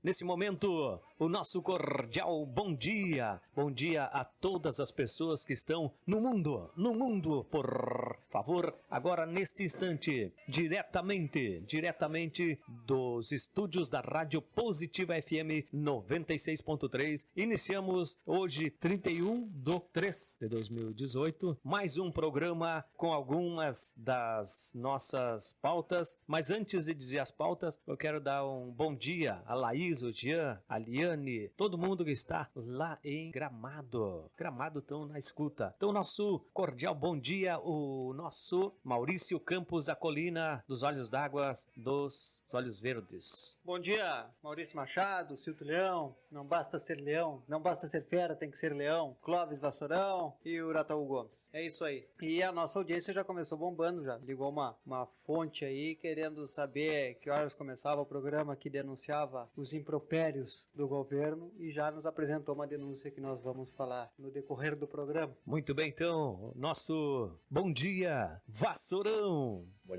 nesse momento, o nosso cordial bom dia. Bom dia a todas as pessoas que estão no mundo, por favor, agora neste instante, diretamente dos estúdios da Rádio Positiva FM 96.3, iniciamos hoje, 31/3/2018, mais um programa com algumas das nossas pautas, mas antes de dizer as pautas, eu quero dar um bom dia a Laís, o Jean, a Liane, todo mundo que está lá em Gramado estão na escuta. Então, nosso cordial bom dia, o nosso Maurício Campos, a colina dos olhos d'água, dos olhos verdes. Bom dia, Maurício Machado, Silto Leão, não basta ser leão, não basta ser fera, tem que ser leão, Clóvis Vassourão e o Urataú Gomes. É isso aí. E a nossa audiência já começou bombando, já ligou uma fonte aí querendo saber que horas começava o programa que denunciava os impropérios do governo e já nos apresentou uma denúncia que nós vamos falar no decorrer do programa. Muito bem, então, nosso bom dia, Vassourão. Bom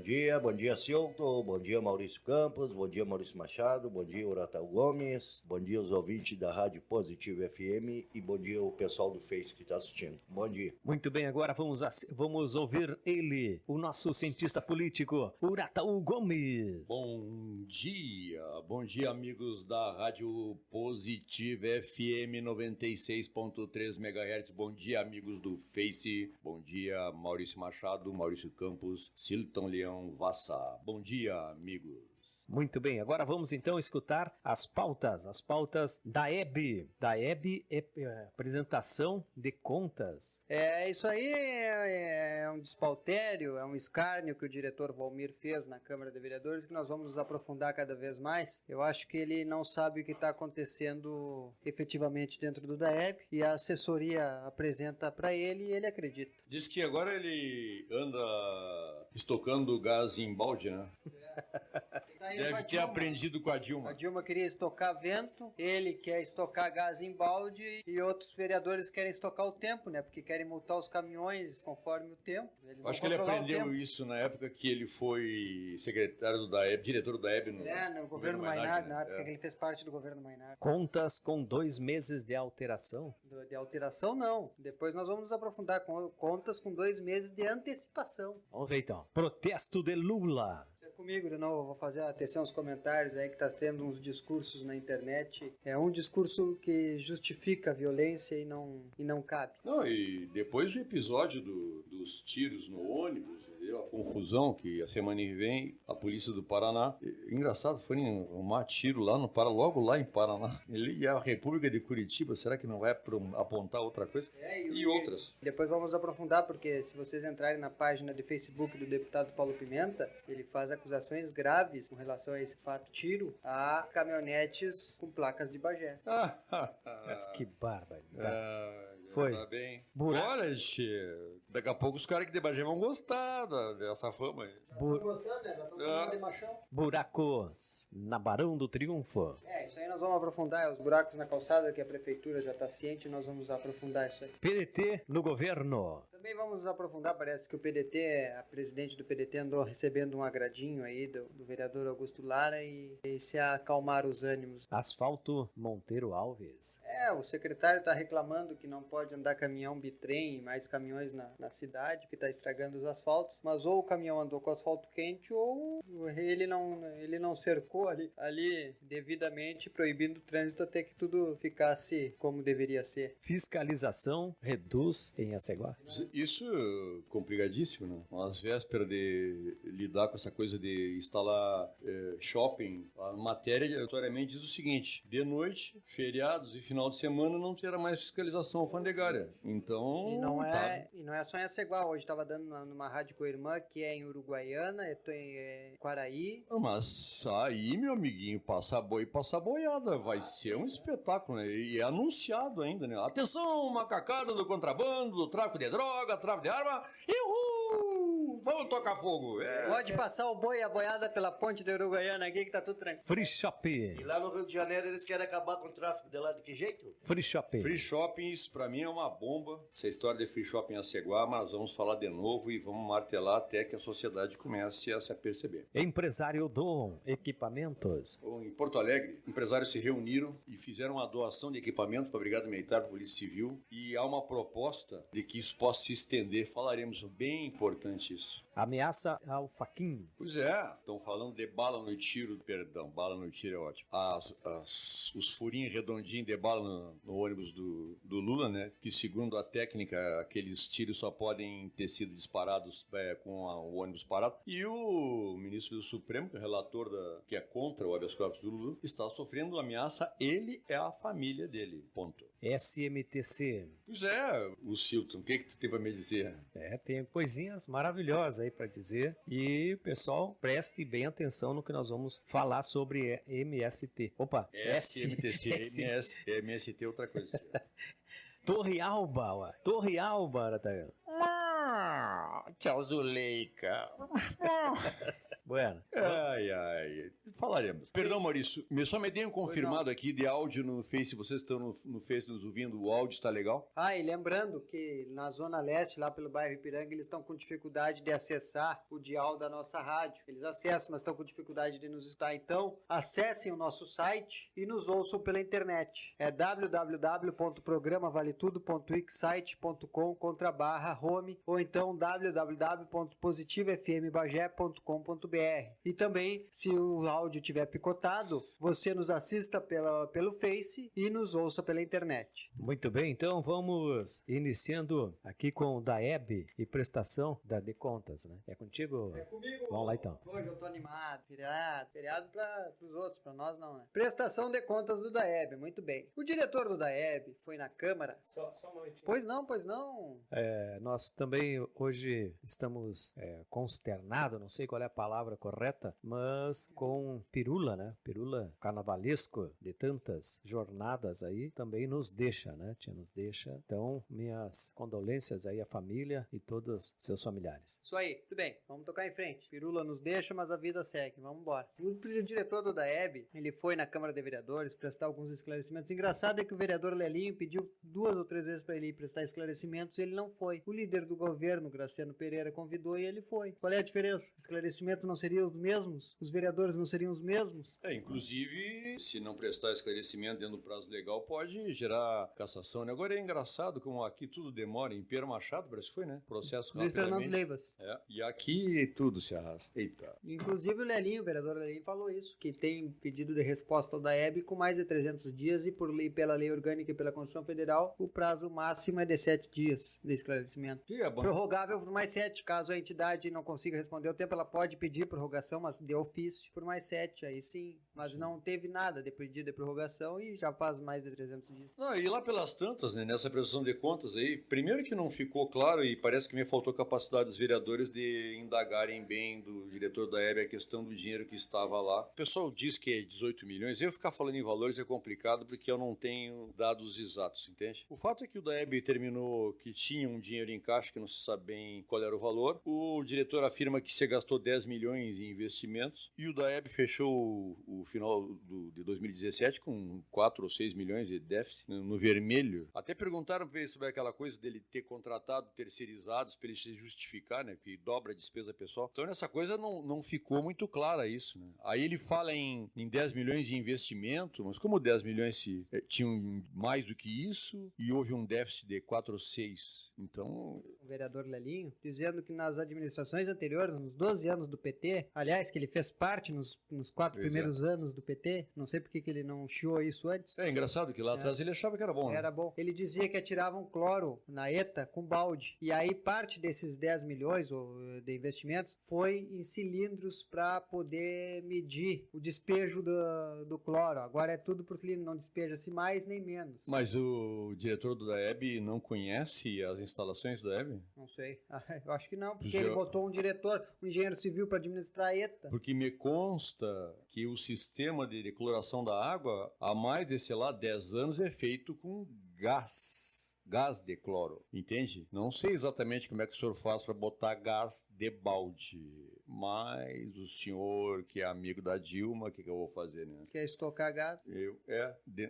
dia Silto, bom dia Maurício Campos, bom dia Maurício Machado, bom dia Urataú Gomes, bom dia os ouvintes da Rádio Positiva FM e bom dia o pessoal do Face que está assistindo. Bom dia. Muito bem, agora vamos ouvir ele, o nosso cientista político, Urataú Gomes. Bom dia amigos da Rádio Positiva FM 96.3 MHz, bom dia amigos do Face, bom dia Maurício Machado, Maurício Campos, Silton Leão, Vassa, bom dia amigos. Muito bem, agora vamos então escutar as pautas da EB. Da EB é apresentação de contas. É isso aí, é um despautério, é um escárnio que o diretor Valmir fez na Câmara de Vereadores, que nós vamos nos aprofundar cada vez mais. Eu acho que ele não sabe o que está acontecendo efetivamente dentro do DAEB e a assessoria apresenta para ele e ele acredita. Diz que agora ele anda estocando gás em balde, né? Deve ter aprendido com a Dilma. A Dilma queria estocar vento, ele quer estocar gás em balde e outros vereadores querem estocar o tempo, né? Porque querem multar os caminhões conforme o tempo. Acho que ele aprendeu isso na época que ele foi secretário do DAEB, diretor do DAEB no governo Maynard, na época que ele fez parte do governo Maynard. Contas com 2 meses de alteração? De alteração, não. Depois nós vamos nos aprofundar com contas com 2 meses de antecipação. Vamos ver então. Protesto de Lula. Comigo de novo, eu vou fazer atenção aos comentários aí que tá tendo uns discursos na internet. É um discurso que justifica a violência e não cabe. Não, e depois do episódio dos tiros no ônibus, a confusão que a semana que vem a polícia do Paraná, engraçado, foi arrumar tiro lá no Paraná, logo lá em Paraná. Ele é a República de Curitiba, será que não vai apontar outra coisa? E outras. Depois vamos aprofundar, porque se vocês entrarem na página de Facebook do deputado Paulo Pimenta, ele faz acusações graves com relação a esse fato tiro a caminhonetes com placas de Bagé. Mas que bárbaro. Foi. Tá bem. Olha, daqui a pouco os caras que de Bagé vão gostar dessa fama aí. Estão gostando, né? Já estão falando de machão. Buracos na Barão do Triunfo. Isso aí nós vamos aprofundar, os buracos na calçada que a prefeitura já está ciente, nós vamos aprofundar isso aí. PDT no governo. Também vamos aprofundar, parece que o PDT, a presidente do PDT andou recebendo um agradinho aí do vereador Augusto Lara e se acalmar os ânimos. Asfalto Monteiro Alves. O secretário está reclamando que não pode andar caminhão bitrem e mais caminhões na cidade, que está estragando os asfaltos, mas ou o caminhão andou com asfalto quente ou ele não cercou ali devidamente, proibindo o trânsito até que tudo ficasse como deveria ser. Fiscalização reduz em Aceguá. Isso é complicadíssimo, né? Às vésperas de lidar com essa coisa de instalar shopping, a matéria aleatoriamente diz o seguinte: de noite, feriados e final de semana não terá mais fiscalização alfandegária. Então... E não é só em Aceguá. Hoje estava dando numa rádio com a irmã que é em Uruguaiana, em Quaraí. Mas aí, meu amiguinho, passa boi, passa boiada. Vai ser um espetáculo, né? E é anunciado ainda, né? Atenção, macacada do contrabando, do tráfico de droga, tráfico de arma. Uhul! vamos tocar fogo. Pode passar o boi e a boiada pela ponte da Uruguaiana aqui que tá tudo tranquilo. Free Shop. E lá no Rio de Janeiro eles querem acabar com o tráfico de lá de que jeito? Free Shop. Free shopping, isso pra mim é uma bomba. Essa história de free shopping a ceguar, mas vamos falar de novo e vamos martelar até que a sociedade comece a se aperceber. Empresário Dom Equipamentos. Em Porto Alegre, empresários se reuniram e fizeram uma doação de equipamento para a Brigada Militar, para a Polícia Civil, e há uma proposta de que isso possa se estender. Falaremos, bem importante isso. Ameaça ao Faquin. Pois é, estão falando de bala no tiro, perdão, bala no tiro é ótimo. Os furinhos redondinhos de bala no ônibus do Lula, né? Que segundo a técnica, aqueles tiros só podem ter sido disparados com o ônibus parado. E o ministro do Supremo, que é o relator que é contra o habeas corpus do Lula, está sofrendo ameaça, ele é a família dele, ponto. SMTC. Pois é, o Silton, o que tu tem para me dizer? Tem coisinhas maravilhosas aí para dizer. E, pessoal, preste bem atenção no que nós vamos falar sobre MST. Opa! SMTC, MST é outra coisa. Torre Alba, ó. Torre Alba, Aratagan. Tchau, Zuleika. Bueno. Ai. Falaremos. Perdão, Maurício. Só me deem um confirmado aqui de áudio no Face. Vocês estão no Face nos ouvindo. O áudio está legal? E lembrando que na Zona Leste, lá pelo bairro Ipiranga, eles estão com dificuldade de acessar o dial da nossa rádio. Eles acessam, mas estão com dificuldade de nos escutar. Então, acessem o nosso site e nos ouçam pela internet. É www.programavaletudo.wixsite.com/home ou então www.positivofmbagé.com.br. E também, se o áudio tiver picotado, você nos assista pelo Face e nos ouça pela internet. Muito bem, então vamos iniciando aqui com o DAEB e prestação de contas, né? É contigo? É comigo. Vamos lá então. Hoje eu tô animado, feriado para os outros, para nós não, né? Prestação de contas do DAEB, muito bem. O diretor do DAEB foi na Câmara. Só um momentinho. Pois não. Nós também hoje estamos consternados, não sei qual é a palavra correta, mas com Pirula, né? Pirula carnavalesco de tantas jornadas aí, também nos deixa, né? Nos deixa. Então, minhas condolências aí à família e todos seus familiares. Isso aí, tudo bem, vamos tocar em frente. Pirula nos deixa, mas a vida segue, vamos embora. O diretor do DAEB, ele foi na Câmara de Vereadores prestar alguns esclarecimentos. Engraçado é que o vereador Lelinho pediu 2 ou 3 vezes para ele ir prestar esclarecimentos e ele não foi. O líder do governo, Graciano Pereira, convidou e ele foi. Qual é a diferença? O esclarecimento não seria os mesmos? Os vereadores não seriam os mesmos? Inclusive, se não prestar esclarecimento dentro do prazo legal, pode gerar cassação, né? Agora é engraçado como aqui tudo demora. Em Pedro Machado, parece que foi, né? Processo Luiz rapidamente. Fernando Leivas. E aqui tudo se arrasta. Eita. Inclusive o vereador Lelinho falou isso, que tem pedido de resposta ao DAEB com mais de 300 dias e pela lei orgânica e pela Constituição Federal, o prazo máximo é de 7 dias de esclarecimento. Que é bom. Prorrogável por mais 7, caso a entidade não consiga responder o tempo, ela pode pedir prorrogação, mas de ofício por mais 7, aí sim. Mas não teve nada de pedido de prorrogação e já faz mais de 300 dias. E lá pelas tantas, né, nessa prestação de contas aí, primeiro que não ficou claro e parece que me faltou capacidade dos vereadores de indagarem bem do diretor da EB a questão do dinheiro que estava lá. O pessoal diz que é 18 milhões, eu ficar falando em valores é complicado porque eu não tenho dados exatos, entende? O fato é que o DAEB terminou que tinha um dinheiro em caixa que não se sabe bem qual era o valor. O diretor afirma que se gastou 10 milhões em investimentos e o DAEB fechou o final de 2017 com 4 ou 6 milhões de déficit no vermelho. Até perguntaram para ele sobre aquela coisa dele ter contratado terceirizados para ele se justificar, né, que dobra a despesa pessoal. Então nessa coisa não ficou muito clara isso, né? Aí ele fala em 10 milhões de investimento, mas como 10 milhões tinham mais do que isso e houve um déficit de 4 ou 6, então... O vereador Lelinho, dizendo que nas administrações anteriores, nos 12 anos do PT, aliás, que ele fez parte nos 4 primeiros anos do PT, não sei por que ele não chiou isso antes. É engraçado que lá atrás ele achava que era bom, né? Era bom. Ele dizia que atiravam cloro na ETA com balde. E aí parte desses 10 milhões de investimentos foi em cilindros para poder medir o despejo do cloro. Agora é tudo por cilindro, não despeja-se mais nem menos. Mas o diretor do DAEB não conhece as instalações do DAEB? Não sei. Eu acho que não, porque ele botou um engenheiro civil para administrar a ETA. Porque me consta que o sistema de cloração da água há mais de, 10 anos é feito com gás. Gás de cloro, entende? Não sei exatamente como é que o senhor faz para botar gás de balde, mas o senhor que é amigo da Dilma, o que eu vou fazer, né? Quer estocar gás?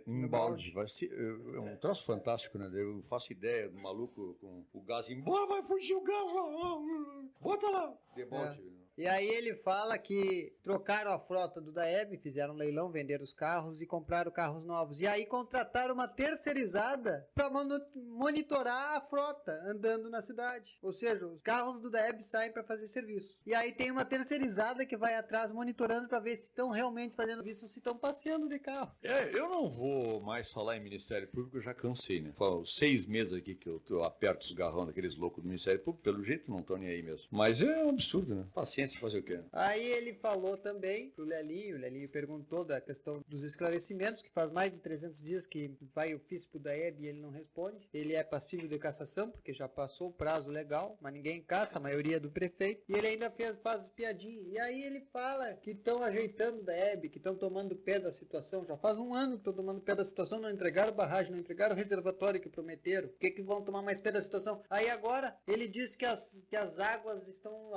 Em balde. Vai ser, é um troço fantástico, né? Eu faço ideia do maluco com o gás embora, vai fugir o gás lá, bota lá, de balde. E aí ele fala que trocaram a frota do Daeb, fizeram um leilão, venderam os carros e compraram carros novos. E aí contrataram uma terceirizada para monitorar a frota andando na cidade. Ou seja, os carros do Daeb saem para fazer serviço. E aí tem uma terceirizada que vai atrás monitorando para ver se estão realmente fazendo serviço ou se estão passeando de carro. Eu não vou mais falar em Ministério Público, eu já cansei, né? Falo 6 meses aqui que eu aperto os garrão daqueles loucos do Ministério Público, pelo jeito não estão nem aí mesmo. Mas é um absurdo, né? Paciência, fazer o quê? Aí ele falou também pro Lelinho, o Lelinho perguntou da questão dos esclarecimentos, que faz mais de 300 dias que vai ofício pro Daeb e ele não responde. Ele é passível de cassação, porque já passou o prazo legal, mas ninguém caça, a maioria é do prefeito. E ele ainda faz piadinha. E aí ele fala que estão ajeitando o Daeb, que estão tomando pé da situação. Já faz um ano que estão tomando pé da situação, não entregaram barragem, não entregaram o reservatório que prometeram. Por que vão tomar mais pé da situação? Aí agora ele diz que as águas estão...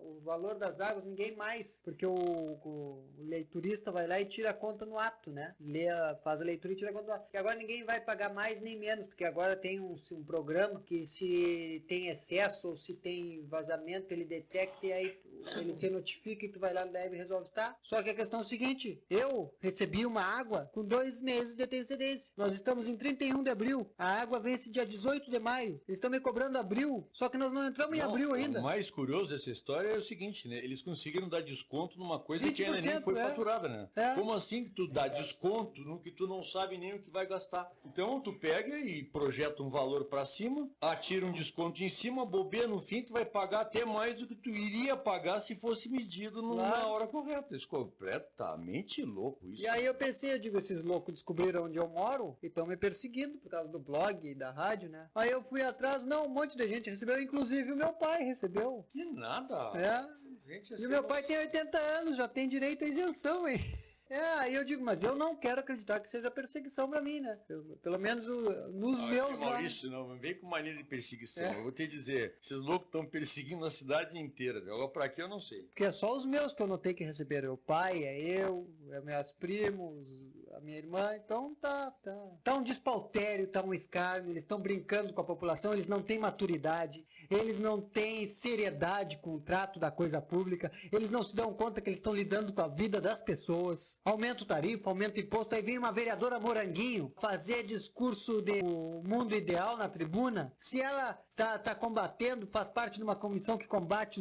o valor das águas, ninguém mais, porque o leiturista vai lá e tira a conta no ato, né? Faz a leitura e tira a conta no ato. E agora ninguém vai pagar mais nem menos, porque agora tem um programa que se tem excesso ou se tem vazamento, ele detecta e aí ele te notifica e tu vai lá no DEB e resolve, tá? Só que a questão é o seguinte, eu recebi uma água com 2 meses de antecedência. Nós estamos em 31 de abril, a água vence dia 18 de maio. Eles estão me cobrando abril, só que nós não entramos em abril ainda. O mais curioso dessa história é o seguinte, né? Eles conseguiram dar desconto numa coisa que ainda nem foi faturada, né? Como assim que tu dá desconto no que tu não sabe nem o que vai gastar? Então tu pega e projeta um valor pra cima, atira um desconto em cima, bobeia no fim, tu vai pagar até mais do que tu iria pagar se fosse medido na hora correta. Isso é completamente louco isso. E aí eu pensei, eu digo, esses loucos descobriram onde eu moro e estão me perseguindo por causa do blog e da rádio, né? Aí eu fui atrás, não, um monte de gente recebeu, inclusive o meu pai recebeu. Que nada! Gente, e o meu pai tem 80 anos, já tem direito à isenção, hein? Aí eu digo, mas eu não quero acreditar que seja perseguição pra mim, né? Pelo menos nos meus... Maurício, não vem com maneira de perseguição. Eu vou te dizer, esses loucos estão perseguindo a cidade inteira. Agora pra aqui eu não sei. Porque é só os meus que eu notei que receberam. O pai, meus primos, a minha irmã. Então tá um despautério, tá um escárnio. Eles estão brincando com a população, eles não têm maturidade, eles não têm seriedade com o trato da coisa pública, eles não se dão conta que eles estão lidando com a vida das pessoas. Aumenta o tarifa, aumenta o imposto, aí vem uma vereadora Moranguinho fazer discurso de o mundo ideal na tribuna. Se ela tá combatendo, faz parte de uma comissão que combate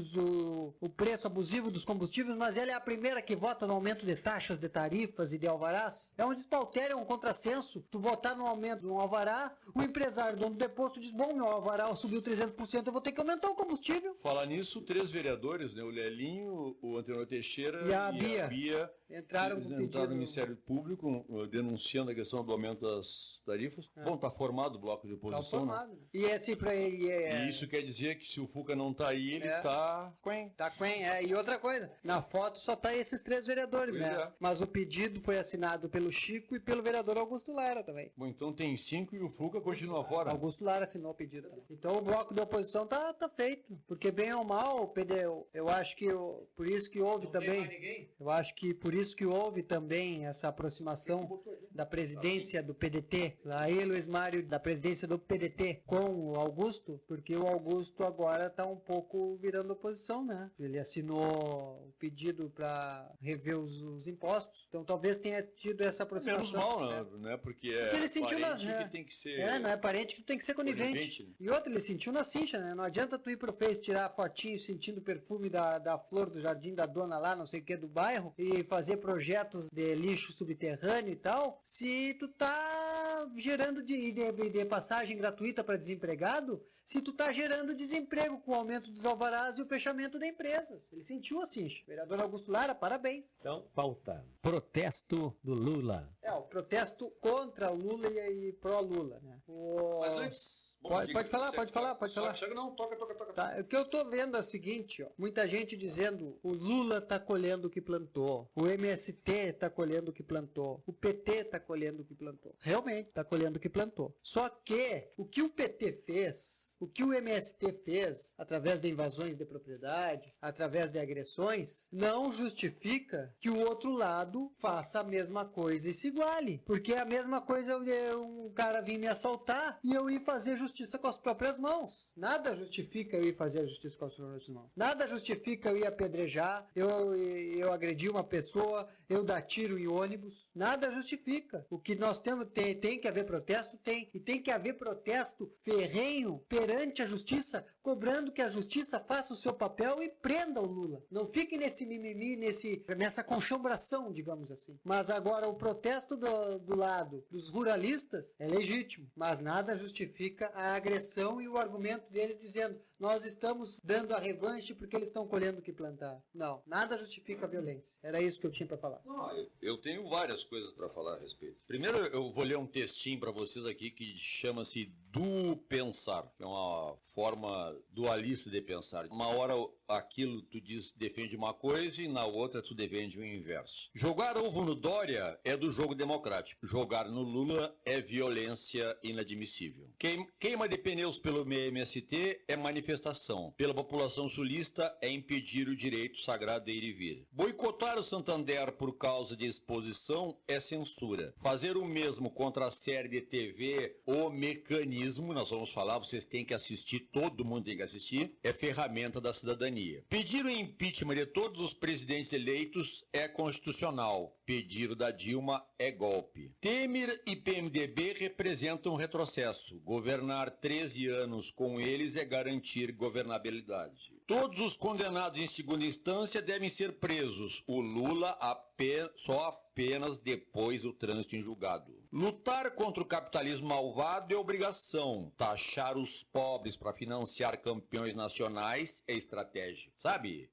o preço abusivo dos combustíveis, mas ela é a primeira que vota no aumento de taxas, de tarifas e de alvarás. É um despautério, é um contrassenso. Tu votar no aumento de um alvará, o empresário, dono do deposto, diz, bom, meu alvará subiu 300%, eu vou ter que aumentar o combustível. Falar nisso, 3 vereadores, né? O Lelinho, o Antenor Teixeira e a Bia entraram no Ministério Público denunciando a questão do aumento das tarifas. Bom, tá formado o bloco de oposição. Tá formado. Né? E assim pra ele E isso quer dizer que se o Fuca não tá aí, ele tá quen. Tá quen, E outra coisa, na foto só tá esses 3 vereadores, pois né? Mas o pedido foi assinado pelo Chico e pelo vereador Augusto Lara também. Bom, então tem 5 e o Fuca continua fora. Augusto Lara assinou o pedido também. Então o bloco de oposição tá feito. Porque bem ou mal, o PD, eu acho que por isso que houve também. Eu acho que por isso que houve também essa aproximação da presidência do PDT. Aí Luiz Mário da presidência do PDT com o Augusto, porque o Augusto agora tá um pouco virando oposição, né? Ele assinou o pedido para rever os impostos. Então talvez tenha tido essa aproximação. Menos mal, né? Porque ele sentiu que tem que ser... não é parente que tem que ser conivente. Né? E outro, ele sentiu na cincha, né? Não adianta tu ir pro Face tirar fotinho sentindo o perfume da flor do jardim da dona lá, não sei o que, do bairro, e fazer projetos de lixo subterrâneo e tal, se tu tá gerando de passagem gratuita para desempregado, se tu tá gerando desemprego com o aumento dos alvarás e o fechamento de empresas. Ele sentiu a cincha. Vereador Augusto Lara, parabéns. Então, pauta. Protesto do Lula. O protesto contra o Lula e pró-Lula, né? Mas antes, Pode falar. Chega, não, toca. Tá, o que eu tô vendo é o seguinte, ó. Muita gente dizendo o Lula tá colhendo o que plantou, o MST tá colhendo o que plantou, o PT tá colhendo o que plantou. Realmente, tá colhendo o que plantou. Só que o que o PT fez, o que o MST fez, através de invasões de propriedade, através de agressões, não justifica que o outro lado faça a mesma coisa e se iguale. Porque é a mesma coisa um cara vir me assaltar e eu ir fazer justiça com as próprias mãos. Nada justifica eu ir fazer a justiça com as próprias mãos. Nada justifica eu ir apedrejar, eu agredir uma pessoa, eu dar tiro em ônibus. Nada justifica. O que nós temos, tem que haver protesto, tem. E tem que haver protesto ferrenho perante a justiça, cobrando que a justiça faça o seu papel e prenda o Lula. Não fique nesse mimimi, nessa conchombração, digamos assim. Mas agora o protesto do lado dos ruralistas é legítimo, mas nada justifica a agressão e o argumento deles dizendo nós estamos dando a revanche porque eles estão colhendo o que plantar. Não, nada justifica a violência. Era isso que eu tinha para falar. Não, eu tenho várias coisas para falar a respeito. Primeiro, eu vou ler um textinho para vocês aqui que chama-se Do Pensar, que é uma forma dualista de pensar. Uma hora aquilo tu defende uma coisa e na outra tu defende o inverso. Jogar ovo no Dória é do jogo democrático. Jogar no Lula é violência inadmissível. Queima de pneus pelo MST é manifestação. Pela população sulista é impedir o direito sagrado de ir e vir. Boicotar o Santander por causa de exposição é censura. Fazer o mesmo contra a série de TV O Mecanismo, nós vamos falar, vocês têm que assistir, todo mundo tem que assistir, é ferramenta da cidadania. Pedir o impeachment de todos os presidentes eleitos é constitucional. Pedir o da Dilma é golpe. Temer e PMDB representam um retrocesso. Governar 13 anos com eles é garantir governabilidade. Todos os condenados em segunda instância devem ser presos. O Lula só apenas depois do trânsito em julgado. Lutar contra o capitalismo malvado é obrigação. Taxar os pobres para financiar campeões nacionais é estratégia. Sabe?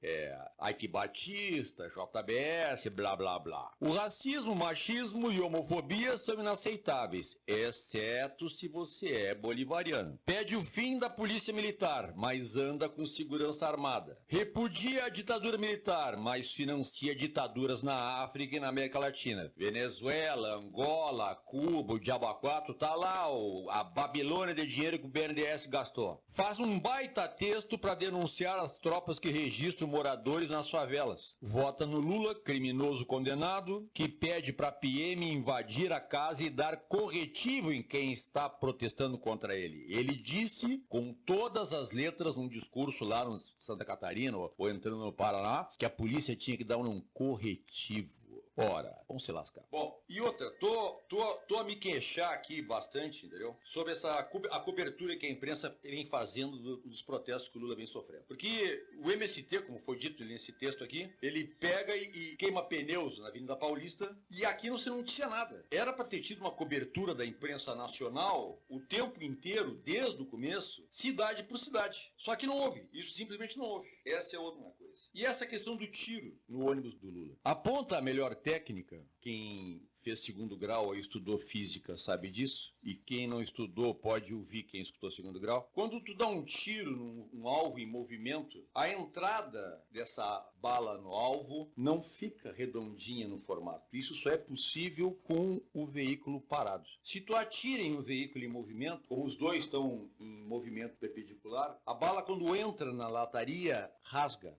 Ike Batista, JBS, blá blá blá. O racismo, machismo e homofobia são inaceitáveis, exceto se você é bolivariano. Pede o fim da polícia militar, mas anda com segurança armada. Repudia a ditadura militar, mas financia ditaduras na África e na América Latina. Venezuela, Angola, Cuba, o Diabo a 4, tá lá a Babilônia de dinheiro que o BNDES gastou. Faz um baita texto para denunciar as tropas que registram moradores nas favelas. Vota no Lula, criminoso condenado, que pede para PM invadir a casa e dar corretivo em quem está protestando contra ele. Ele disse, com todas as letras, num discurso lá no Santa Catarina ou entrando no Paraná, que a polícia tinha que dar um corretivo. Ora, vamos se lascar. Bom, e outra, tô a me queixar aqui bastante, entendeu? Sobre a cobertura que a imprensa vem fazendo dos protestos que o Lula vem sofrendo. Porque o MST, como foi dito nesse texto aqui, ele pega e queima pneus na Avenida Paulista e aqui não se noticia nada. Era para ter tido uma cobertura da imprensa nacional o tempo inteiro, desde o começo, cidade por cidade. Só que não houve. Isso simplesmente não houve. Essa é outra coisa. E essa questão do tiro no ônibus do Lula. Aponta a melhor técnica, quem fez segundo grau ou estudou física sabe disso, e quem não estudou pode ouvir quem estudou segundo grau. Quando tu dá um tiro num alvo em movimento, a entrada dessa bala no alvo não fica redondinha no formato. Isso só é possível com o veículo parado. Se tu atira em um veículo em movimento, como os dois estão em movimento perpendicular, a bala quando entra na lataria rasga,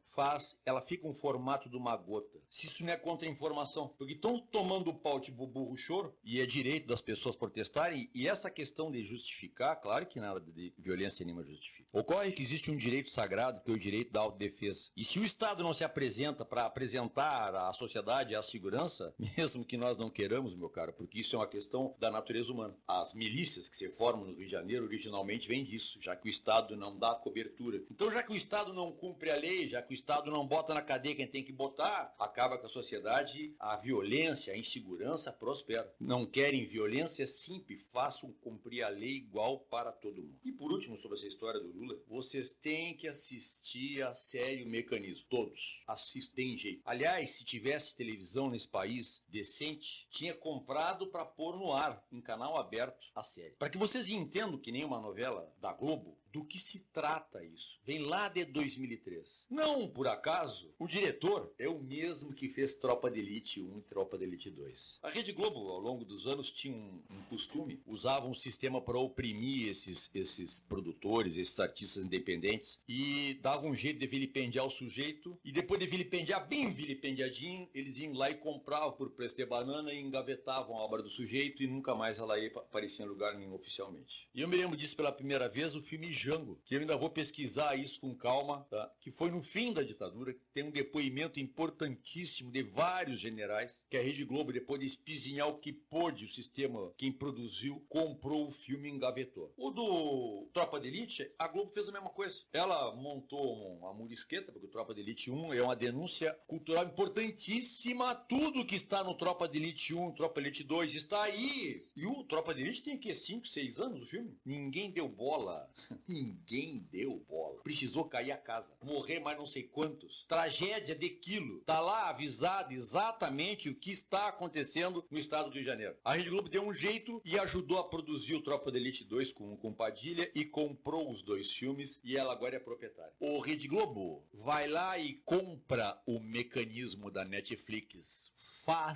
ela fica um formato de uma gota. Se isso não é contra-informação, porque estão tomando o pau de burro choro, e é direito das pessoas protestarem, e essa questão de justificar, claro que nada de violência nenhuma justifica. Ocorre que existe um direito sagrado, que é o direito da autodefesa. E se o Estado não se apresenta para apresentar à sociedade a segurança, mesmo que nós não queiramos, meu caro, porque isso é uma questão da natureza humana. As milícias que se formam no Rio de Janeiro originalmente vêm disso, já que o Estado não dá cobertura. Então, já que o Estado não cumpre a lei, já que o Estado não bota na cadeia quem tem que botar, acaba com a sociedade, a violência, a insegurança segurança prospera. Não querem violência? Simples, façam cumprir a lei igual para todo mundo. E por último, sobre essa história do Lula, vocês têm que assistir a série O Mecanismo. Todos. Assistem jeito. Aliás, se tivesse televisão nesse país decente, tinha comprado para pôr no ar, em canal aberto, a série. Para que vocês entendam que nem uma novela da Globo, do que se trata isso? Vem lá de 2003. Não, por acaso, o diretor é o mesmo que fez Tropa de Elite 1 e Tropa de Elite 2. A Rede Globo, ao longo dos anos, tinha um costume, usava um sistema para oprimir esses produtores, esses artistas independentes, e dava um jeito de vilipendiar o sujeito, e depois de vilipendiar, bem vilipendiadinho, eles iam lá e compravam por preço de banana e engavetavam a obra do sujeito, e nunca mais ela ia aparecer em lugar nenhum oficialmente. E eu me lembro disso pela primeira vez, o filme Django, que eu ainda vou pesquisar isso com calma, tá? Que foi no fim da ditadura, que tem um depoimento importantíssimo de vários generais, que a Rede Globo, depois de espizinhar o que pôde, o sistema, quem produziu, comprou o filme e engavetou. O do Tropa de Elite, a Globo fez a mesma coisa. Ela montou uma murisqueta, porque o Tropa de Elite 1 é uma denúncia cultural importantíssima. Tudo que está no Tropa de Elite 1, Tropa de Elite 2 está aí. E o Tropa de Elite tem que 5, 6 anos o filme. Ninguém deu bola. Ninguém deu bola. Precisou cair a casa. Morrer mais não sei quantos. Tragédia de quilo. Tá lá avisado exatamente o que está acontecendo no estado do Rio de Janeiro. A Rede Globo deu um jeito e ajudou a produzir o Tropa de Elite 2 com Padilha e comprou os 2 filmes e ela agora é proprietária. Ô Rede Globo, vai lá e compra o Mecanismo da Netflix.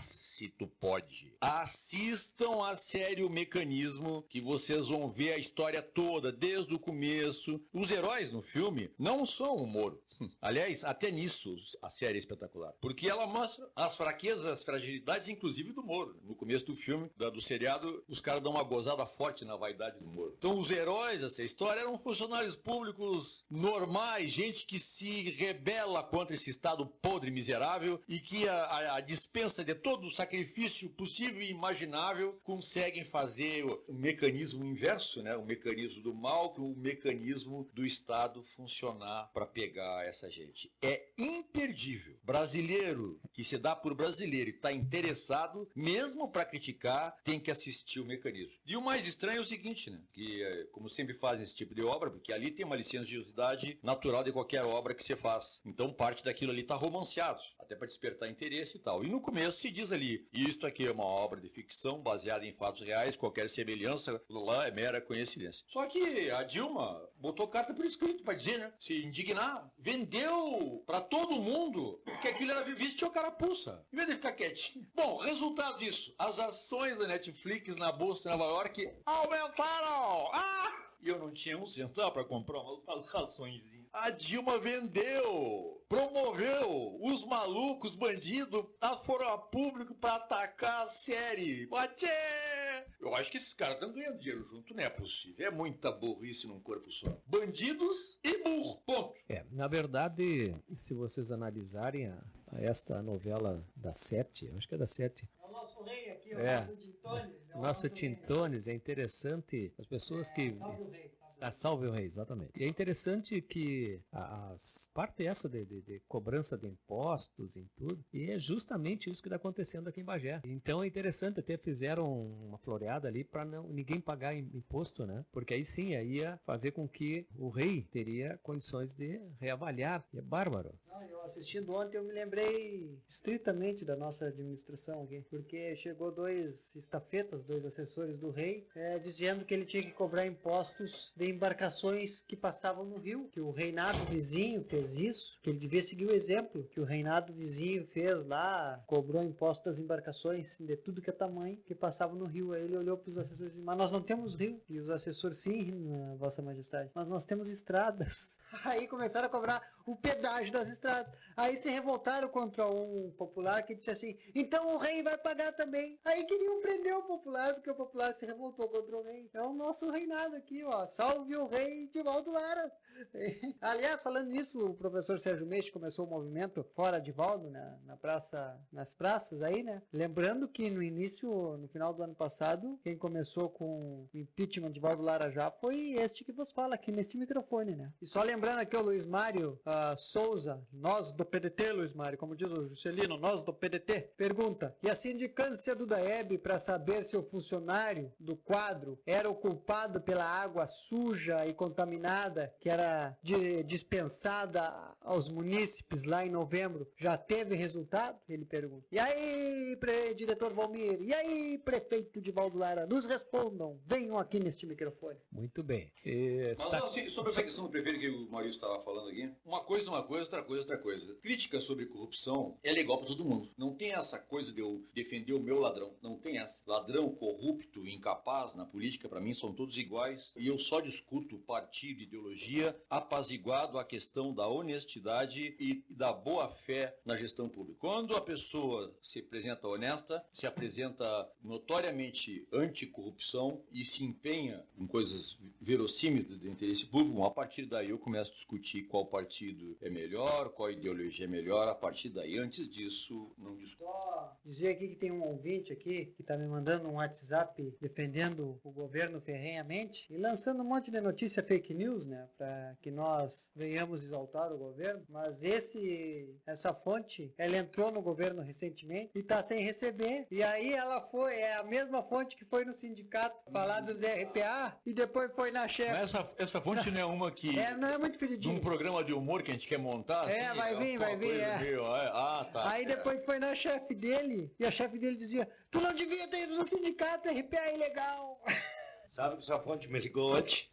Se tu pode. Assistam a série O Mecanismo, que vocês vão ver a história toda, desde o começo. Os heróis no filme não são o Moro. Aliás, até nisso a série é espetacular. Porque ela mostra as fraquezas, as fragilidades, inclusive do Moro. No começo do filme, do seriado, os caras dão uma gozada forte na vaidade do Moro. Então os heróis dessa história eram funcionários públicos normais, gente que se rebela contra esse estado podre e miserável e que a dispensa de todo o sacrifício possível e imaginável, conseguem fazer o mecanismo inverso, né? O mecanismo do mal, o mecanismo do Estado funcionar para pegar essa gente. É imperdível. Brasileiro que se dá por brasileiro e está interessado, mesmo para criticar, tem que assistir o Mecanismo. E o mais estranho é o seguinte, né? Que, como sempre fazem esse tipo de obra, porque ali tem uma licenciosidade natural de qualquer obra que você faz. Então parte daquilo ali está romanceado, até para despertar interesse e tal. E no começo se diz ali, isto aqui é uma obra de ficção baseada em fatos reais, qualquer semelhança lá é mera coincidência. Só que a Dilma botou carta por escrito para dizer, né? Se indignar, vendeu para todo mundo que aquilo era visto de carapuça, em vez de ficar quietinho. Bom, resultado disso, as ações da Netflix na Bolsa de Nova York aumentaram! E eu não tinha um centavo para comprar umas ações. A Dilma vendeu, promoveu, os malucos, bandidos, foram a público para atacar a série. Bate! Eu acho que esses caras estão ganhando dinheiro junto, não é possível. É muita burrice num corpo só. Bandidos e burro, ponto. Na verdade, se vocês analisarem esta novela da Sete, acho que é da Sete. É o nosso rei aqui, o nosso Tintones. Nossa Tintones, é interessante as pessoas que... Salve o rei. Salve o rei, exatamente. E é interessante que parte essa de cobrança de impostos em tudo, e é justamente isso que está acontecendo aqui em Bagé. Então é interessante, até fizeram uma floreada ali para ninguém pagar imposto, né? Porque aí sim, aí ia fazer com que o rei teria condições de reavaliar. E é bárbaro. Eu assistindo ontem, eu me lembrei estritamente da nossa administração aqui, porque chegou 2 estafetas, 2 assessores do rei, dizendo que ele tinha que cobrar impostos de embarcações que passavam no rio, que o reinado vizinho fez isso, que ele devia seguir o exemplo que o reinado vizinho fez lá, cobrou imposto das embarcações de tudo que é tamanho, que passavam no rio. Aí ele olhou para os assessores e disse, mas nós não temos rio. E os assessores, sim, Vossa Majestade, mas nós temos estradas. Aí começaram a cobrar o pedágio das estradas. Aí se revoltaram contra um popular que disse assim, então o rei vai pagar também. Aí queriam prender o popular, porque o popular se revoltou contra o rei. É o nosso reinado aqui, ó. Salve o rei de Valdo Lara. Aliás, falando nisso, o professor Sérgio Meixe começou o movimento Fora Divaldo, né, nas praças aí, né? Lembrando que no final do ano passado, quem começou com o impeachment de Valdo Larajá foi este que vos fala aqui neste microfone, né? E só lembrando aqui o Luiz Mário Souza, nós do PDT, Luiz Mário, como diz o Juscelino, nós do PDT, pergunta: e a sindicância do DAEB para saber se o funcionário do quadro era o culpado pela água suja e contaminada que era dispensada aos munícipes lá em novembro, já teve resultado? Ele pergunta. E aí, diretor Valmir? E aí, prefeito de Valdo Lara? Nos respondam. Venham aqui neste microfone. Muito bem. Mas assim, sobre essa questão do prefeito que o Maurício estava falando aqui, uma coisa, outra coisa. Crítica sobre corrupção é legal para todo mundo. Não tem essa coisa de eu defender o meu ladrão. Não tem essa. Ladrão, corrupto, incapaz na política, para mim, são todos iguais. E eu só discuto partido, ideologia, apaziguado a questão da honestidade e da boa-fé na gestão pública. Quando a pessoa se apresenta honesta, se apresenta notoriamente anticorrupção e se empenha em coisas verossímeis do interesse público, a partir daí eu começo a discutir qual partido é melhor, qual ideologia é melhor. A partir daí, antes disso, não discuto. Só dizer aqui que tem um ouvinte aqui que está me mandando um WhatsApp defendendo o governo ferrenhamente e lançando um monte de notícia fake news, né, para que nós venhamos exaltar o governo, mas essa fonte, ela entrou no governo recentemente e está sem receber, e aí é a mesma fonte que foi no sindicato falar dos RPA e depois foi na chefe. Mas essa fonte não é uma que... não é muito feridinho. De um programa de humor que a gente quer montar? Vai vir. Tá. Aí depois foi na chefe dele, e a chefe dele dizia: tu não devia ter ido no sindicato, RPA é ilegal. Sabe que essa fonte me ligou ontem?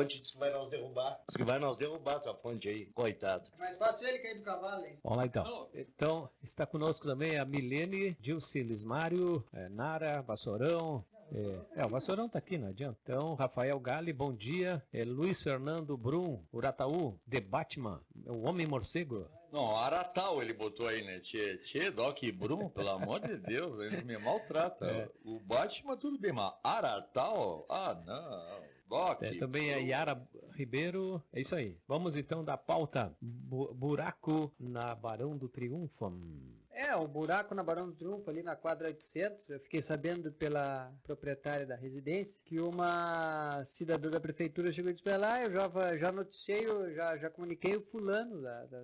Disse que vai nos derrubar. Essa fonte aí, coitado. É mais fácil ele cair do cavalo, hein? Vamos lá então. Então, está conosco também a Milene, Dilce Lismário, Nara, Vassourão. O Vassourão tá aqui, não adianta. Então, Rafael Gali, bom dia. Luiz Fernando Brum, Urataú, The Batman, o Homem Morcego. Não, Aratal ele botou aí, né? Tchê, Doc Brum, pelo amor de Deus, ele me maltrata. O Batman tudo bem, mas Aratal? Ah, não. Doc. Também a Yara Ribeiro, é isso aí. Vamos então da pauta. Buraco na Barão do Triunfo. O buraco na Barão do Triunfo, ali na quadra 800, eu fiquei sabendo pela proprietária da residência que uma cidadã da prefeitura chegou e disse pra ela: eu já noticiei, já comuniquei o fulano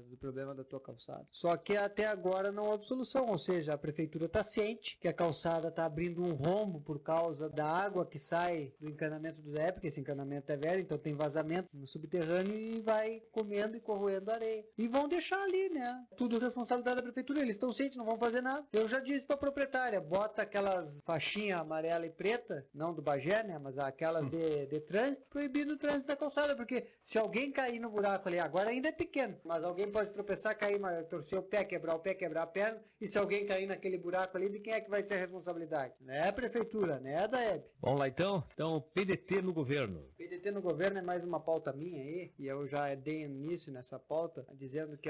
do problema da tua calçada. Só que até agora não houve solução, ou seja, a prefeitura está ciente que a calçada está abrindo um rombo por causa da água que sai do encanamento do DEP, porque esse encanamento é velho, então tem vazamento no subterrâneo e vai comendo e corroendo areia. E vão deixar ali, né? Tudo responsabilidade da prefeitura, eles estão não vão fazer nada. Eu já disse pra proprietária: bota aquelas faixinhas amarela e preta, não do Bagé, né, mas aquelas de trânsito, proibindo o trânsito da calçada, porque se alguém cair no buraco ali, agora ainda é pequeno, mas alguém pode tropeçar, cair, torcer o pé, quebrar a perna, e se alguém cair naquele buraco ali, de quem é que vai ser a responsabilidade? Não é a prefeitura, não é a DAEB. Vamos lá então, PDT no governo. PDT no governo é mais uma pauta minha aí, e eu já dei início nessa pauta, dizendo que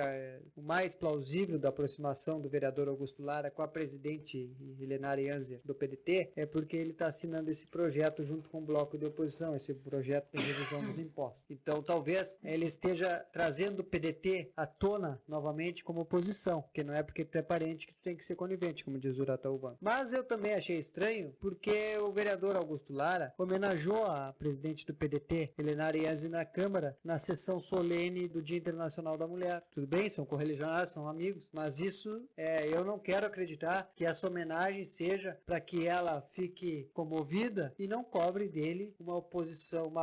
o mais plausível da aproximação do vereador Augusto Lara com a presidente Helena Ianzer do PDT é porque ele está assinando esse projeto junto com o bloco de oposição, esse projeto de revisão dos impostos. Então talvez ele esteja trazendo o PDT à tona novamente como oposição, porque não é porque tu é parente que tu tem que ser conivente, como diz o Urataúba. Mas eu também achei estranho porque o vereador Augusto Lara homenageou a presidente do PDT, Helena Ianzer, na Câmara, na sessão solene do Dia Internacional da Mulher. Tudo bem, são correligionários, são amigos, mas isso eu não quero acreditar que essa homenagem seja para que ela fique comovida e não cobre dele uma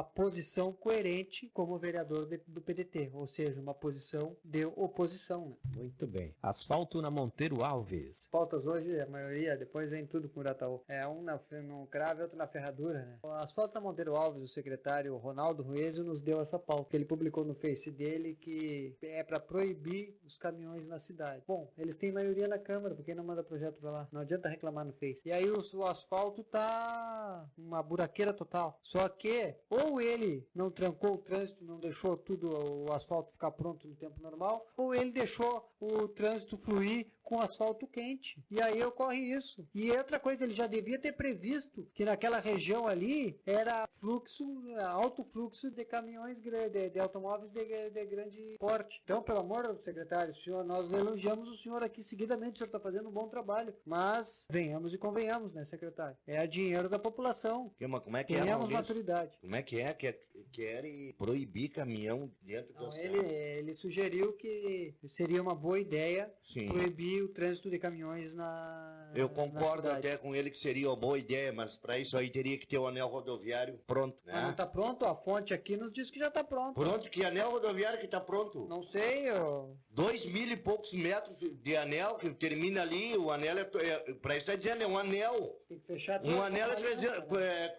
posição coerente como vereador do PDT, ou seja, uma posição de oposição. Né? Muito bem. Asfalto na Monteiro Alves. Pautas hoje, a maioria, depois vem tudo com o Urataú. Um no cravo e outro na ferradura. Né? O asfalto na Monteiro Alves, o secretário Ronaldo Ruezio nos deu essa pauta. Ele publicou no Face dele que é para proibir os caminhões na cidade. Bom, eles têm maioria na Câmara, porque não manda projeto pra lá. Não adianta reclamar no Face. E aí o asfalto tá uma buraqueira total. Só que ou ele não trancou o trânsito, não deixou o asfalto ficar pronto no tempo normal, ou ele deixou o trânsito fluir com asfalto quente. E aí ocorre isso. E outra coisa, ele já devia ter previsto que naquela região ali era alto fluxo de caminhões, de automóveis de grande porte. Então, pelo amor do secretário, senhor, nós elogiamos o senhor aqui seguidamente, o senhor está fazendo um bom trabalho. Mas venhamos e convenhamos, né, secretário? É dinheiro da população. Mas como é que Tenhamos maturidade. Como é que é? Querem proibir caminhão dentro da cidade? Ele sugeriu que seria uma boa ideia proibir o trânsito de caminhões Eu concordo até com ele que seria uma boa ideia, mas para isso aí teria que ter o anel rodoviário pronto, né? Mas não está pronto? A fonte aqui nos diz que já está pronto. Pronto? Que anel rodoviário que está pronto? Não sei, 2.000 e poucos metros de anel que termina ali, o anel para isso está dizendo, é um anel. Tem que fechar Um anel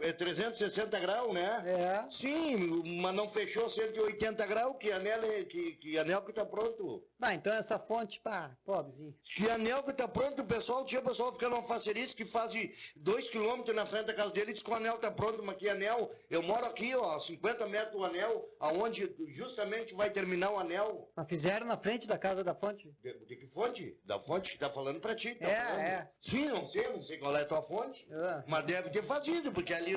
é 360 graus, né? É. Sim, mas não fechou 180 graus, que anel que anel que tá pronto. Então essa fonte, pobrezinho. Que anel que tá pronto, o pessoal fica numa facerice que faz 2 km na frente da casa dele e diz que o anel tá pronto, mas que anel? Eu moro aqui, 50 metros do anel, aonde justamente vai terminar o anel. Mas fizeram na frente da casa da fonte? De que fonte? Da fonte que tá falando pra ti. É. Sim, não sei qual é a tua fonte, mas deve ter fazido, porque ali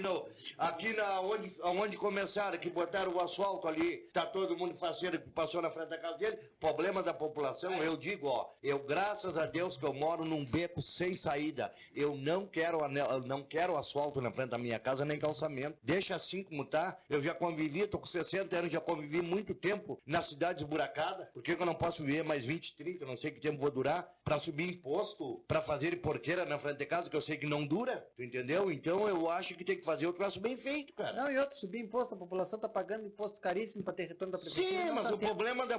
onde começaram, que botaram o asfalto ali, tá todo mundo faceiro que passou na frente da casa dele, problema da população, eu digo, graças a Deus que eu moro num beco sem saída, eu não quero asfalto na frente da minha casa, nem calçamento, deixa assim como tá, eu já convivi, tô com 60 anos, já convivi muito tempo na cidade esburacada, por que eu não posso viver mais 20, 30, não sei que tempo vou durar, pra subir imposto, pra fazer porqueira na frente de casa, que eu sei que não dura, tu entendeu? Então eu acho que tem que fazer o troço bem feito, cara. Não, e outro, subir imposto, a população tá pagando imposto caríssimo pra ter retorno da prefeitura. Sim, mas o problema da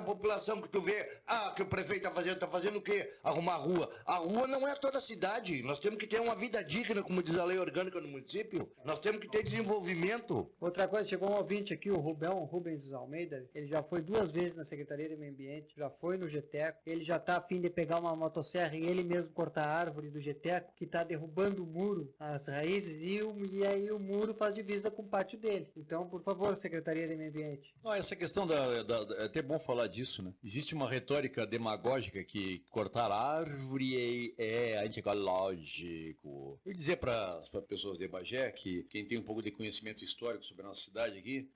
população que tu vê, que o prefeito tá fazendo o quê? Arrumar rua. A rua não é toda a cidade. Nós temos que ter uma vida digna, como diz a lei orgânica no município. Nós temos que ter desenvolvimento. Outra coisa, chegou um ouvinte aqui, o Rubens Almeida, ele já foi 2 vezes na Secretaria de Meio Ambiente, já foi no GTECO, ele já tá a fim de pegar uma motosserra e ele mesmo cortar a árvore do GTECO, que tá derrubando o muro, as raízes, e aí o muro faz divisa com o pátio dele. Então, por favor, Secretaria de Meio Ambiente. Essa questão é até bom falar disso, né? Existe uma retórica demagógica que cortar árvore é antiecológico. Eu dizer para as pessoas de Bagé, que quem tem um pouco de conhecimento histórico sobre a nossa cidade aqui,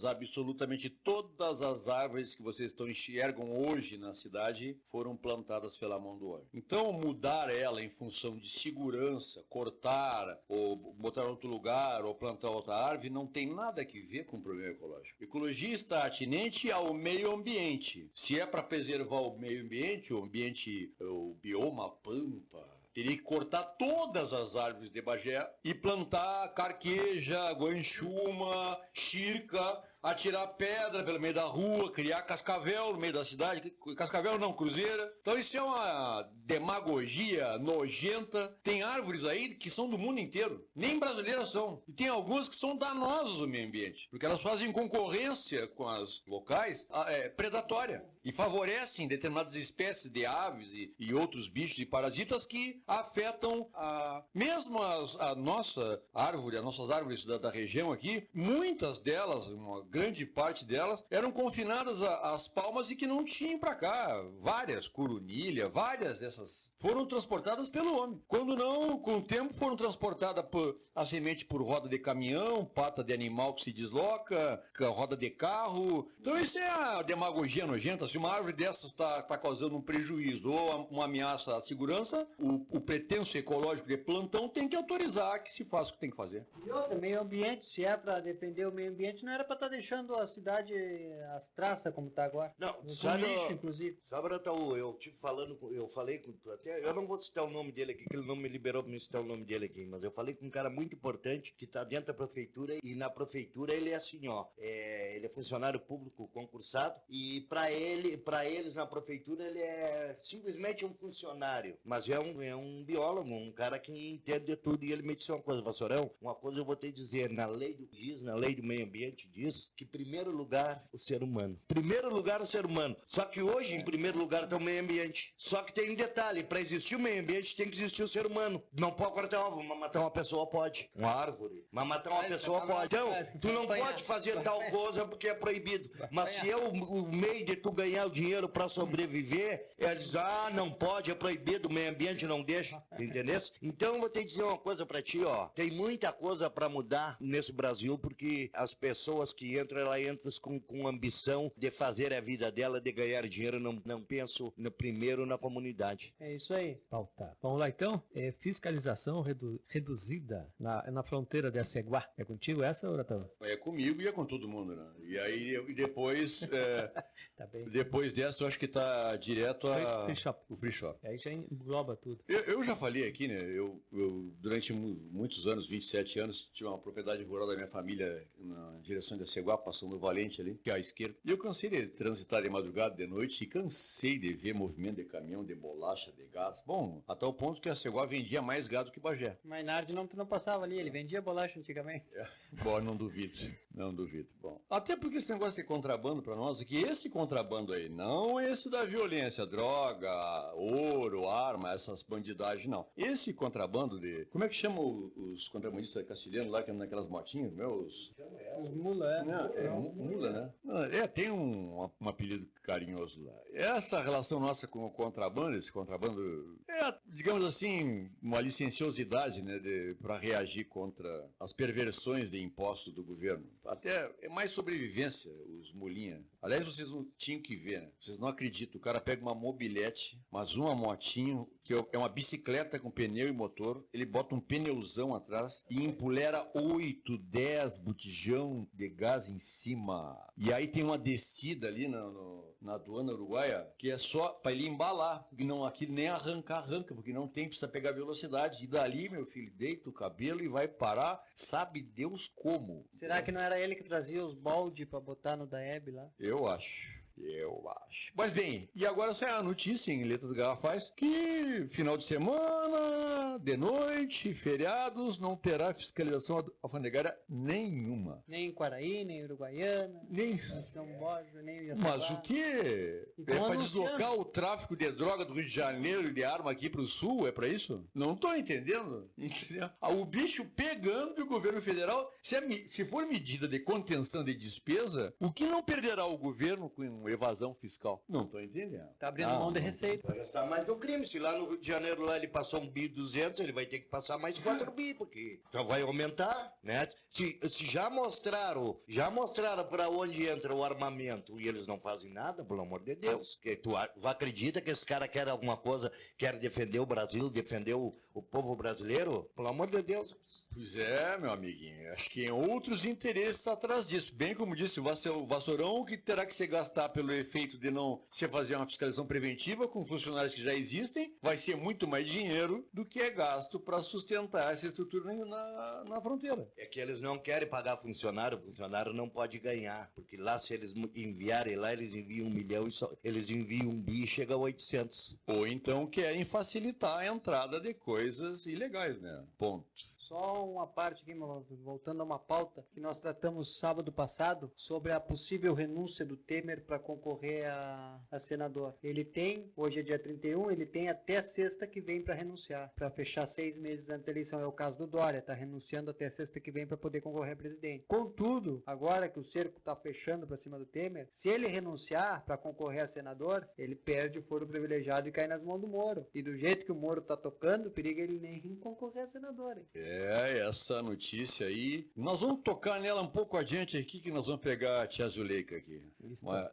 absolutamente todas as árvores que vocês enxergam hoje na cidade foram plantadas pela mão do homem. Então, mudar ela em função de segurança, cortar, ou botar em outro lugar, ou plantar outra árvore, não tem nada a ver com o problema ecológico. Ecologia está atinente ao meio ambiente. Se é para preservar o meio ambiente, o bioma pampa, teria que cortar todas as árvores de Bagé e plantar carqueja, guanchuma, xirca, atirar pedra pelo meio da rua, criar cascavel no meio da cidade, cascavel não, cruzeira. Então isso é uma demagogia nojenta. Tem árvores aí que são do mundo inteiro, nem brasileiras são. E tem algumas que são danosas ao meio ambiente, porque elas fazem concorrência com as locais predatória e favorecem determinadas espécies de aves e outros bichos e parasitas que afetam mesmo a nossa árvore, as nossas árvores da região aqui. Muitas delas, uma grande parte delas, eram confinadas às palmas e que não tinham para cá. Várias, corunilha, várias dessas foram transportadas pelo homem. Quando não, com o tempo foram transportadas a semente por roda de caminhão, pata de animal que se desloca, roda de carro. Então isso é a demagogia nojenta. Se uma árvore dessas está causando um prejuízo ou uma ameaça à segurança, o pretenso ecológico de plantão tem que autorizar que se faça o que tem que fazer. E outro, meio ambiente, se é para defender o meio ambiente, não era para estar deixando a cidade as traças como está agora. Não, sabe, lixo, inclusive. Sabe, Nataú, eu falei com até, eu não vou citar o nome dele aqui, que ele não me liberou para me citar o nome dele aqui, mas eu falei com um cara muito importante que está dentro da prefeitura, e na prefeitura ele é assim, ele é funcionário público concursado, e para eles na prefeitura ele é simplesmente um funcionário, mas é um biólogo, um cara que entende de tudo. E ele me disse uma coisa, Vassourão, uma coisa eu vou te dizer, na lei do meio ambiente diz diz que primeiro lugar o ser humano. Primeiro lugar o ser humano. Só que hoje, em primeiro lugar, está o meio ambiente. Só que tem um detalhe, para existir o meio ambiente tem que existir o ser humano. Não pode cortar uma árvore, mas matar uma pessoa pode. Uma árvore. Mas matar uma pessoa pode. Então, tu não pode fazer tal coisa porque é proibido. Mas se é o meio de tu ganhar o dinheiro para sobreviver, eles, não pode, é proibido, o meio ambiente não deixa. Entendeu? Então, eu vou te dizer uma coisa para ti, ó. Tem muita coisa para mudar nesse Brasil, porque as pessoas que entram, elas entram com ambição de fazer a vida dela, de ganhar dinheiro, não penso primeiro na comunidade. É isso aí. Pauta. Vamos lá então? Fiscalização reduzida na fronteira de Aceguá. É contigo essa, Uratão? É comigo e é com todo mundo, né? E aí, depois, Tá bem. depois dessa, eu acho que tá direto Free shop. o free shop. Aí já engloba tudo. Eu já falei aqui, né? Eu durante muitos anos, 27 anos, tinha uma propriedade rural da minha família na direção de Aceguá, passando o Valente ali, que é à esquerda. E eu cansei de transitar de madrugada, de noite, e cansei de ver movimento de caminhão, de bolacha, de gás. Bom, até o ponto que Aceguá vendia mais gado que Bagé. Mas Nardi tu não passava ali, ele vendia bolacha antigamente. Bom, não duvido. Não duvido. Bom, até porque esse negócio de contrabando para nós, que esse contrabando aí, não esse da violência, droga, ouro, arma, essas bandidagens, não. Esse contrabando de... Como é que chamam os contrabandistas castilhanos lá, que andam naquelas motinhas, meus? Os mulã. Mula, né? Tem um apelido carinhoso lá. Essa relação nossa com o contrabando, esse contrabando, digamos assim, uma licenciosidade, né, para reagir contra as perversões de impostos do governo. Até é mais sobrevivência, os mulinha. Aliás, vocês não tinham que ver, né? Vocês não acreditam. O cara pega uma mobilete, mas uma motinho, que é uma bicicleta com pneu e motor, ele bota um pneuzão atrás e empolera 8, 10 botijão de gás em cima. E aí tem uma descida ali na aduana uruguaia, que é só para ele embalar, porque não, aqui nem arranca, porque não tem, precisa pegar velocidade. E dali, meu filho, deita o cabelo e vai parar, sabe Deus como. Será que não era ele que trazia os balde pra botar no Daeb lá? Eu acho. Mas bem, e agora sai a notícia em letras garrafais que final de semana, de noite, feriados, não terá fiscalização alfandegária nenhuma. Nem em Quaraí, nem em Uruguaiana, Nem... nem em São Borja, nem em Mas Iaçabá. o quê? Então, É para anunciando. deslocar o tráfico de droga do Rio de Janeiro e de arma aqui para o sul? É para isso? Não tô entendendo. Entendeu? O bicho pegando e o governo federal, se for medida de contenção de despesa, o que não perderá o governo com evasão fiscal? Não tô entendendo. Tá abrindo mão de receita. Vai gastar mais no crime. Se lá no Rio de Janeiro lá ele passou 1.200 ele vai ter que passar mais 4 bi, porque então vai aumentar, né? Se já mostraram para onde entra o armamento e eles não fazem nada, pelo amor de Deus. Que tu acredita que esse cara quer alguma coisa, quer defender o Brasil, defender o povo brasileiro? Pelo amor de Deus. Pois é, meu amiguinho. Acho que tem outros interesses atrás disso. Bem como disse o Vassourão, que terá que se gastar pelo efeito de não se fazer uma fiscalização preventiva com funcionários que já existem, vai ser muito mais dinheiro do que é gasto para sustentar essa estrutura na fronteira. É que eles não querem pagar funcionário, o funcionário não pode ganhar, porque lá se eles enviarem lá, eles enviam 1 milhão e só, eles enviam 1 bi e chega a 800. Ou então querem facilitar a entrada de coisas ilegais, né? Ponto. Só uma parte aqui, voltando a uma pauta que nós tratamos sábado passado sobre a possível renúncia do Temer para concorrer a senador. Ele tem, hoje é dia 31, ele tem até sexta que vem para renunciar, para fechar 6 meses antes da eleição. É o caso do Dória, tá renunciando até sexta que vem para poder concorrer a presidente. Contudo, agora que o cerco tá fechando para cima do Temer, se ele renunciar para concorrer a senador, ele perde o foro privilegiado e cai nas mãos do Moro. E do jeito que o Moro tá tocando, periga ele nem concorrer a senador, hein? Essa notícia aí, nós vamos tocar nela um pouco adiante aqui, que nós vamos pegar a tia Zuleika aqui.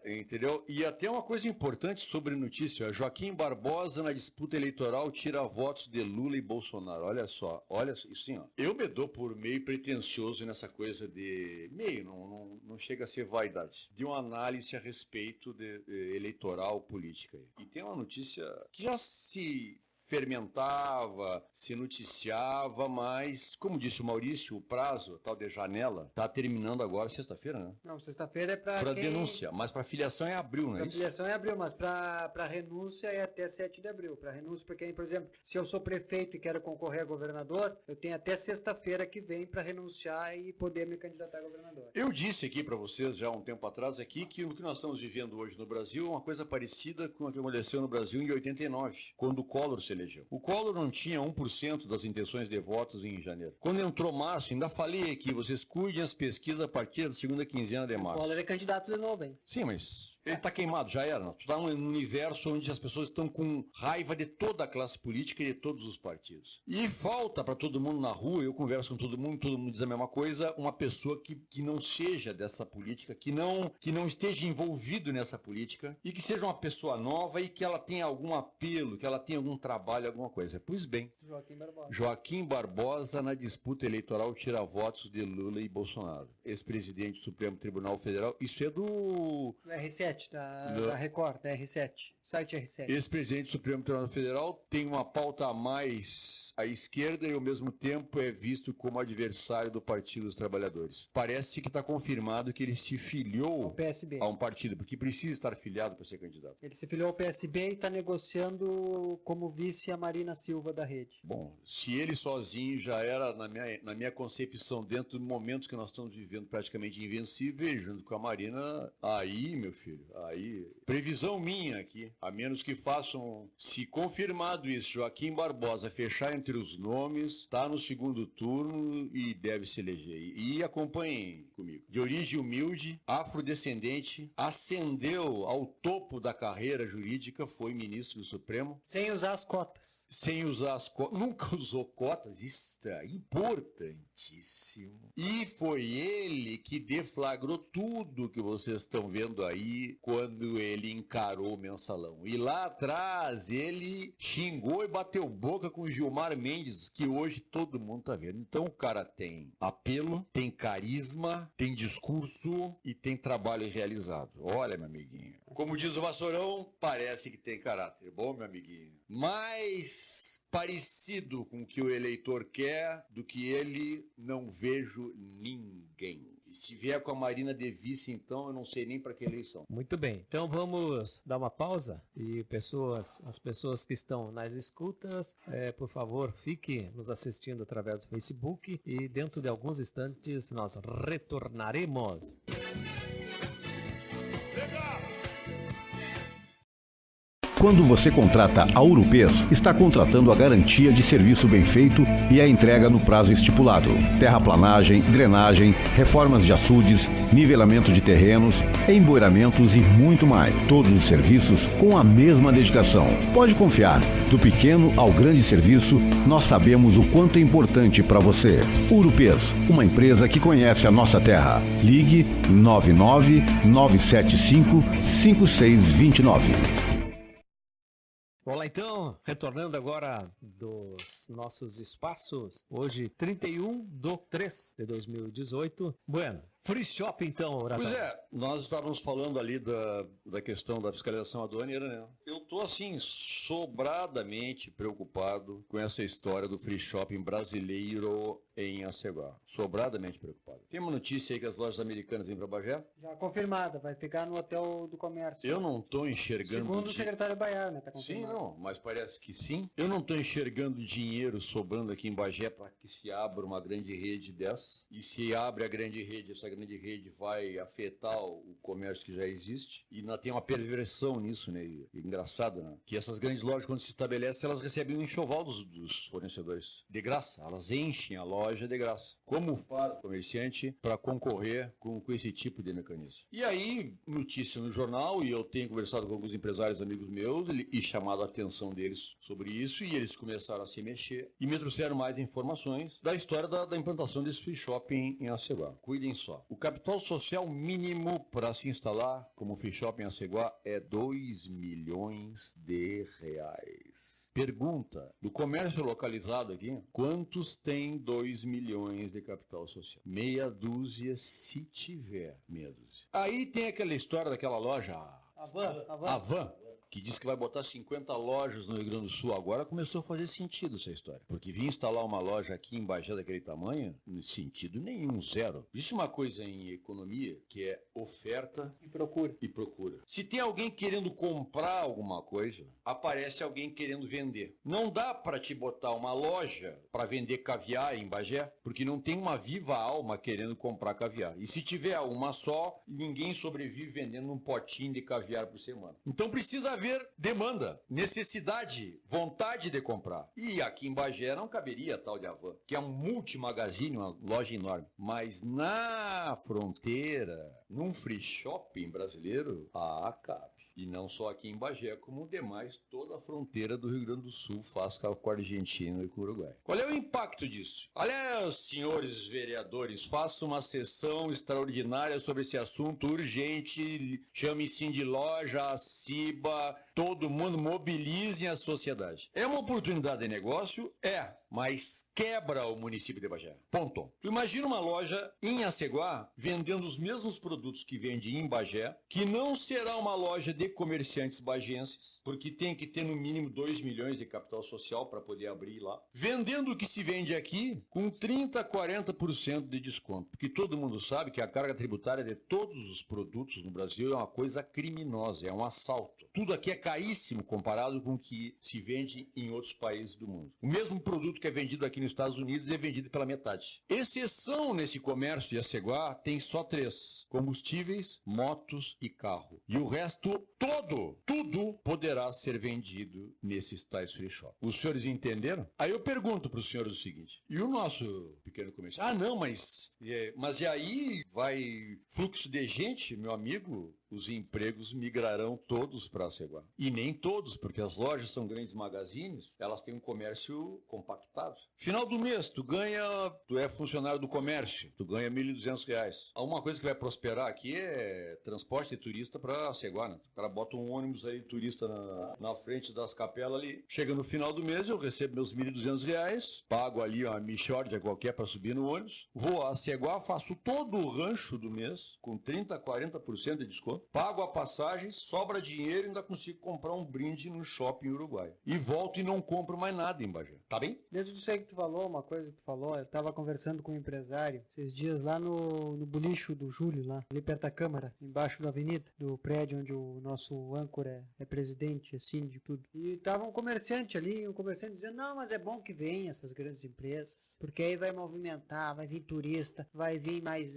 Entendeu? E até uma coisa importante sobre notícia, Joaquim Barbosa na disputa eleitoral tira votos de Lula e Bolsonaro. Olha só, isso sim, ó. Eu me dou por meio pretensioso nessa coisa de meio, não chega a ser vaidade, de uma análise a respeito de eleitoral política. E tem uma notícia que já se fermentava, se noticiava, mas, como disse o Maurício, o prazo, tal de janela, está terminando agora sexta-feira, né? Não, sexta-feira é para Para denúncia, mas para filiação é abril, não é Para isso? filiação é abril, mas para renúncia é até 7 de abril. Para renúncia, porque, por exemplo, se eu sou prefeito e quero concorrer a governador, eu tenho até sexta-feira que vem para renunciar e poder me candidatar a governador. Eu disse aqui para vocês já há um tempo atrás aqui que o que nós estamos vivendo hoje no Brasil é uma coisa parecida com o que aconteceu no Brasil em 89, quando o Collor se elegeu. O Collor não tinha 1% das intenções de votos em janeiro. Quando entrou março, ainda falei aqui, vocês cuidem as pesquisas a partir da segunda quinzena de O março. Collor é candidato de novo, hein? Sim, mas ele tá queimado, já era. Tu tá num universo onde as pessoas estão com raiva de toda a classe política e de todos os partidos. E falta para todo mundo na rua, eu converso com todo mundo diz a mesma coisa, uma pessoa que não seja dessa política, que não esteja envolvido nessa política e que seja uma pessoa nova e que ela tenha algum apelo, que ela tenha algum trabalho, alguma coisa. Pois bem, Joaquim Barbosa. Joaquim Barbosa na disputa eleitoral tira votos de Lula e Bolsonaro. Ex-presidente do Supremo Tribunal Federal, isso é do R7, da Record, da R7. Site R7. ex-presidente do Supremo Tribunal Federal, tem uma pauta a mais à esquerda e ao mesmo tempo é visto como adversário do Partido dos Trabalhadores. Parece que está confirmado que ele se O filiou PSB. a um partido, porque precisa estar filiado para ser candidato. Ele se filiou ao PSB e está negociando como vice a Marina Silva da Rede. Bom, se ele sozinho já era, na minha concepção, dentro do momento que nós estamos vivendo praticamente invencível, junto com a Marina, aí, meu filho, aí, previsão minha aqui, a menos que façam, se confirmado isso, Joaquim Barbosa fechar entre os nomes, está no segundo turno e deve se eleger. E acompanhem comigo. De origem humilde, afrodescendente, ascendeu ao topo da carreira jurídica, foi ministro do Supremo, Sem usar as cotas. sem usar as cotas, nunca usou cotas, isso é importantíssimo. E foi ele que deflagrou tudo que vocês estão vendo aí quando ele encarou o mensalão. E lá atrás ele xingou e bateu boca com Gilmar Mendes, que hoje todo mundo tá vendo. Então o cara tem apelo, tem carisma, tem discurso e tem trabalho realizado. Olha, meu amiguinho. Como diz o Vassourão, parece que tem caráter. Bom, meu amiguinho. Mas parecido com o que o eleitor quer, do que ele, não vejo ninguém. E se vier com a Marina de vice, então, eu não sei nem para que eleição. Muito bem, então vamos dar uma pausa e as pessoas que estão nas escutas, por favor, fique nos assistindo através do Facebook e dentro de alguns instantes nós retornaremos. Quando você contrata a Urupês, está contratando a garantia de serviço bem feito e a entrega no prazo estipulado. Terraplanagem, drenagem, reformas de açudes, nivelamento de terrenos, emboiramentos e muito mais. Todos os serviços com a mesma dedicação. Pode confiar, do pequeno ao grande serviço, nós sabemos o quanto é importante para você. Urupês, uma empresa que conhece a nossa terra. Ligue 99-975-5629. Olá, então, retornando agora dos nossos espaços, hoje 31/3/2018. Bueno, Free Shop então, Horatão. Pois é, nós estávamos falando ali da questão da fiscalização aduaneira, né? Eu tô assim, sobradamente preocupado com essa história do free shopping brasileiro em Aceguá. Sobradamente preocupado. Tem uma notícia aí que as lojas americanas vêm para Bagé? Já confirmada, vai ficar no Hotel do Comércio. Eu não tô enxergando... Segundo o secretário Baiar, né? Tá Sim, confirmado. não, mas parece que sim. Eu não estou enxergando dinheiro sobrando aqui em Bagé para que se abra uma grande rede dessas. E se abre a grande rede, essa grande rede vai afetar o comércio que já existe. E tem uma perversão nisso, né? E engraçado, né? Que essas grandes lojas, quando se estabelecem, elas recebem um enxoval dos fornecedores. De graça. Elas enchem a loja de graça. Como faz o comerciante para concorrer com esse tipo de mecanismo? E aí, notícia no jornal, e eu tenho conversado com alguns empresários amigos meus e chamado a atenção deles sobre isso, e eles começaram a se mexer e me trouxeram mais informações da história da implantação desse free shopping em Aceguá. Cuidem só. O capital social mínimo para se instalar como free shopping em Aceguá é 2 milhões de reais. Pergunta, do comércio localizado aqui, quantos tem 2 milhões de capital social? Meia dúzia, se tiver meia dúzia. Aí tem aquela história daquela loja, A van. a Van, que diz que vai botar 50 lojas no Rio Grande do Sul. Agora começou a fazer sentido essa história. Porque vir instalar uma loja aqui em Bagé daquele tamanho, não tem sentido nenhum, zero. Existe uma coisa em economia que é oferta E procura. e procura. Se tem alguém querendo comprar alguma coisa, aparece alguém querendo vender. Não dá para te botar uma loja para vender caviar em Bagé, porque não tem uma viva alma querendo comprar caviar. E se tiver uma só, ninguém sobrevive vendendo um potinho de caviar por semana. Então precisa haver demanda, necessidade, vontade de comprar. E aqui em Bagé não caberia tal de Havan, que é um multimagazine, uma loja enorme. Mas na fronteira, num free shopping brasileiro, cabe. E não só aqui em Bagé, como demais, toda a fronteira do Rio Grande do Sul faz com a Argentina e com o Uruguai. Qual é o impacto disso? Olha, senhores vereadores, façam uma sessão extraordinária sobre esse assunto urgente, chame-se de loja, CIBA, todo mundo mobilizem a sociedade. É uma oportunidade de negócio? É, mas quebra o município de Bagé. Ponto. Tu imagina uma loja em Aceguá vendendo os mesmos produtos que vende em Bagé, que não será uma loja de comerciantes bagenses, porque tem que ter no mínimo 2 milhões de capital social para poder abrir lá. Vendendo o que se vende aqui com 30% a 40% de desconto, porque todo mundo sabe que a carga tributária de todos os produtos no Brasil é uma coisa criminosa, é um assalto. Tudo aqui é caríssimo comparado com o que se vende em outros países do mundo. O mesmo produto que é vendido aqui nos Estados Unidos é vendido pela metade. Exceção nesse comércio de Aceguá tem só 3: combustíveis, motos e carro. E o resto, tudo poderá ser vendido nesses tais free shop. Os senhores entenderam? Aí eu pergunto para os senhores o seguinte: e o nosso pequeno comerciante? Não, mas e aí vai fluxo de gente, meu amigo? Os empregos migrarão todos para Aceguá. E nem todos, porque as lojas são grandes magazines, elas têm um comércio compactado. Final do mês, tu é funcionário do comércio, tu ganha R$ 1.200. Uma coisa que vai prosperar aqui é transporte de turista para Aceguá, né? O cara bota um ônibus aí, turista na frente das capelas ali. Chega no final do mês, eu recebo meus R$ 1.200, pago ali uma mixórdia qualquer para subir no ônibus, vou a Aceguá, faço todo o rancho do mês, com 30% a 40% de desconto, pago a passagem, sobra dinheiro e ainda consigo comprar um brinde no shopping Uruguai. E volto e não compro mais nada em Bagé. Tá bem? Dentro disso aí que tu falou, uma coisa que tu falou, eu tava conversando com um empresário esses dias lá no bolicho do Júlio, lá, ali perto da Câmara, embaixo da avenida, do prédio onde o nosso âncora é presidente, é síndico, tudo. E tava um comerciante ali, dizendo, não, mas é bom que venham essas grandes empresas, porque aí vai movimentar, vai vir turista, vai vir mais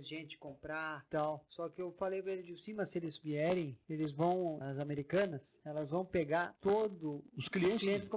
gente comprar, tal. Só que eu falei pra ele de cima, se eles vierem, eles vão, as americanas, elas vão pegar todo os clientes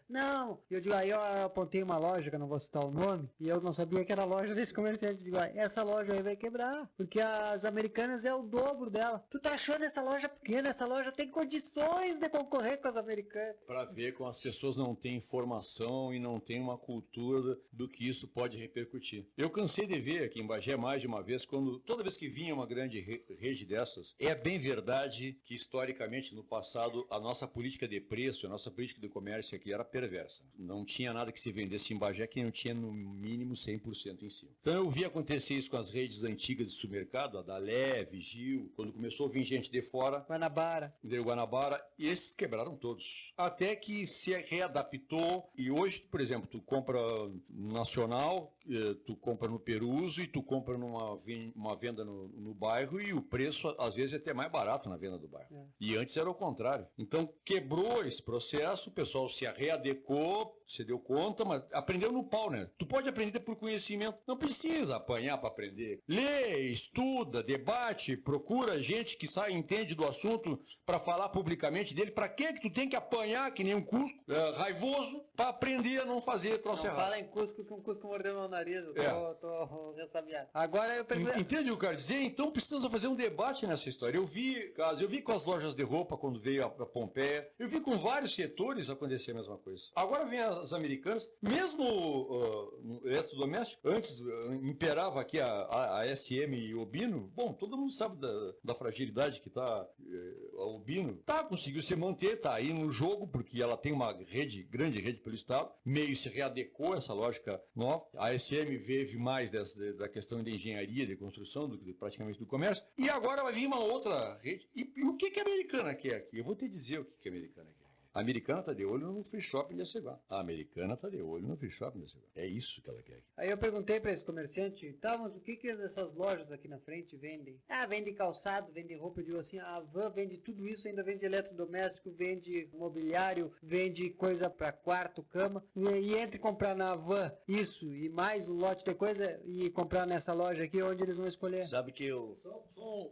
não, eu digo, aí eu apontei uma loja, que eu não vou citar o nome, e eu não sabia que era a loja desse comerciante. Eu digo, essa loja aí vai quebrar, porque as americanas é o dobro dela. Tu tá achando essa loja pequena? Essa loja tem condições de concorrer com as americanas. Para ver como as pessoas não têm informação e não têm uma cultura do que isso pode repercutir. Eu cansei de ver aqui em Bagé mais de uma vez, toda vez que vinha uma grande rede dessas, é bem verdade que historicamente no passado a nossa política de preço, a nossa política de comércio aqui era perversa. Não tinha nada que se vendesse em Bagé que não tinha no mínimo 100% em cima. Então eu vi acontecer isso com as redes antigas de supermercado, a Dalé, Vigil, quando começou a vir gente de fora, Guanabara, e esses quebraram todos. Até que se readaptou e hoje, por exemplo, tu compra no Nacional, tu compra no Peruso e tu compra numa venda no bairro e o preço às vezes é até mais barato na venda do bairro. E antes era o contrário. Então quebrou esse processo, o pessoal se readecou, se deu conta, mas aprendeu no pau, né? Tu pode aprender por conhecimento, não precisa apanhar para aprender. Lê, estuda, debate, procura gente que entende do assunto para falar publicamente dele. Para que tu tem que apanhar que nem um Cusco, raivoso, para aprender a não fazer troço errado? Não fala em Cusco que um Cusco mordeu meu nariz, eu tô ressabiado. Agora eu pergunto... Entende o que eu quero dizer? Então precisa fazer um debate nessa história. Eu vi com as lojas de roupa quando veio a Pompeia, eu vi com vários setores acontecer a mesma coisa. Agora vem as americanas, mesmo no eletrodoméstico, antes imperava aqui a SM e o Obino. Bom, todo mundo sabe da fragilidade que está a Obino. Conseguiu se manter, está aí no jogo, porque ela tem uma grande rede pelo Estado, meio se readecou essa lógica nova. A SM vive mais da questão de engenharia, de construção, praticamente do comércio, e agora vai vir uma outra rede. E o que a Americana quer aqui? Eu vou te dizer o que a Americana quer. A Americana está de olho no free shopping de Aceguá. A Americana está de olho no free shopping de Aceguá. É isso que ela quer aqui. Aí eu perguntei para esse comerciante, mas o que essas lojas aqui na frente vendem? Vende calçado, vende roupa. Eu digo assim, a Van vende tudo isso, ainda vende eletrodoméstico, vende mobiliário, vende coisa para quarto, cama. E entre comprar na Van isso e mais um lote de coisa e comprar nessa loja aqui, onde eles vão escolher? Sabe que eu...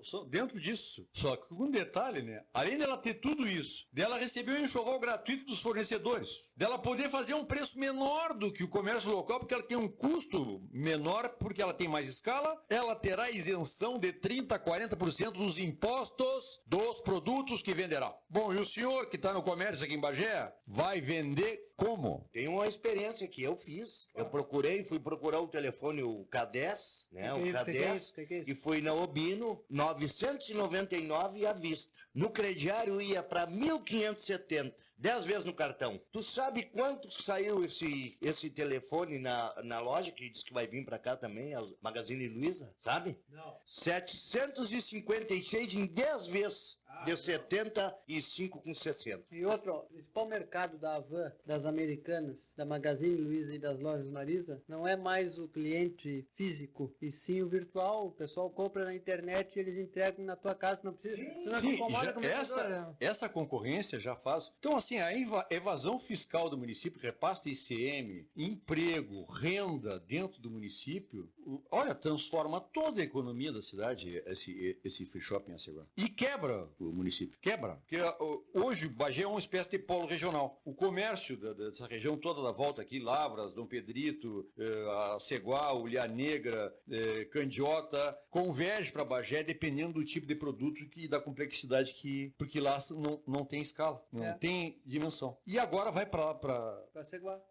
Só dentro disso. Só que com um detalhe, né? Além dela ter tudo isso, dela receber um enxoval gratuito dos fornecedores, dela poder fazer um preço menor do que o comércio local, porque ela tem um custo menor, porque ela tem mais escala, ela terá isenção de 30% a 40% dos impostos dos produtos que venderá. Bom, e o senhor que está no comércio aqui em Bagé, vai vender como? Tem uma experiência que eu fiz. Eu fui procurar o telefone, o K10, né? O K10, e fui na Obino, 999 à vista. No crediário ia para 1.570, 10 vezes no cartão. Tu sabe quanto saiu esse telefone na loja, que diz que vai vir para cá também, a Magazine Luiza, sabe? Não. 756 em 10 vezes. De 75 com 60. E outro, o principal mercado da Havan, das Americanas, da Magazine Luiza e das lojas Marisa, não é mais o cliente físico, e sim o virtual. O pessoal compra na internet e eles entregam na tua casa. Não precisa. Você não incomoda com o vendedor. Essa concorrência já faz. Então, assim, a evasão fiscal do município, repasse de ICM, emprego, renda dentro do município, olha, transforma toda a economia da cidade, esse free shopping a Aceguá. E quebra o município. Quebra. Porque hoje Bagé é uma espécie de polo regional. O comércio dessa região toda da volta aqui, Lavras, Dom Pedrito, Aceguá, Ulha Negra, Candiota, converge para Bagé dependendo do tipo de produto e da complexidade porque lá não tem escala, não tem dimensão. E agora vai para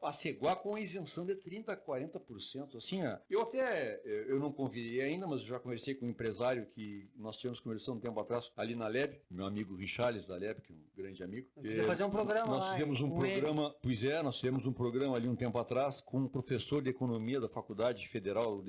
Aceguá com isenção de 30% a 40%. Assim, eu não convidei ainda, mas eu já conversei com um empresário que nós tivemos conversando um tempo atrás ali na LEB, meu amigo Richales da LEB, que é um grande amigo. Nós fizemos fazer um programa nós fizemos um programa, nós fizemos um programa ali um tempo atrás com um professor de economia da Faculdade Federal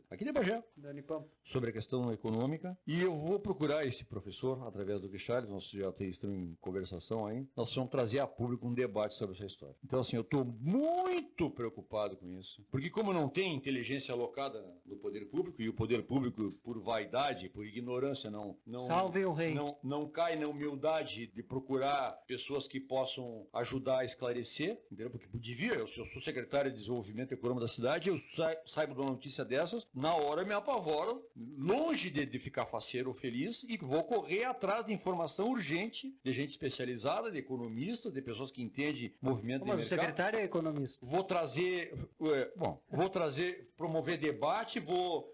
aqui de Bagé, da Unipam, sobre a questão econômica, e eu vou procurar esse professor através do Richales, nós já estamos em conversação aí, nós vamos trazer a público um debate sobre essa história. Então, assim, eu estou muito preocupado com isso, porque como não tem inteligência alocada no poder público, e o poder público, por vaidade, por ignorância, não salve o rei. Não cai na humildade de procurar pessoas que possam ajudar a esclarecer, entendeu? Porque eu sou secretário de Desenvolvimento Econômico da cidade, eu saibo de uma notícia dessas, na hora me apavoro, longe de ficar faceiro ou feliz, e vou correr atrás de informação urgente, de gente especializada, de economistas, de pessoas que entendem movimento de mercado. Mas o secretário é economista. Vou promover debate,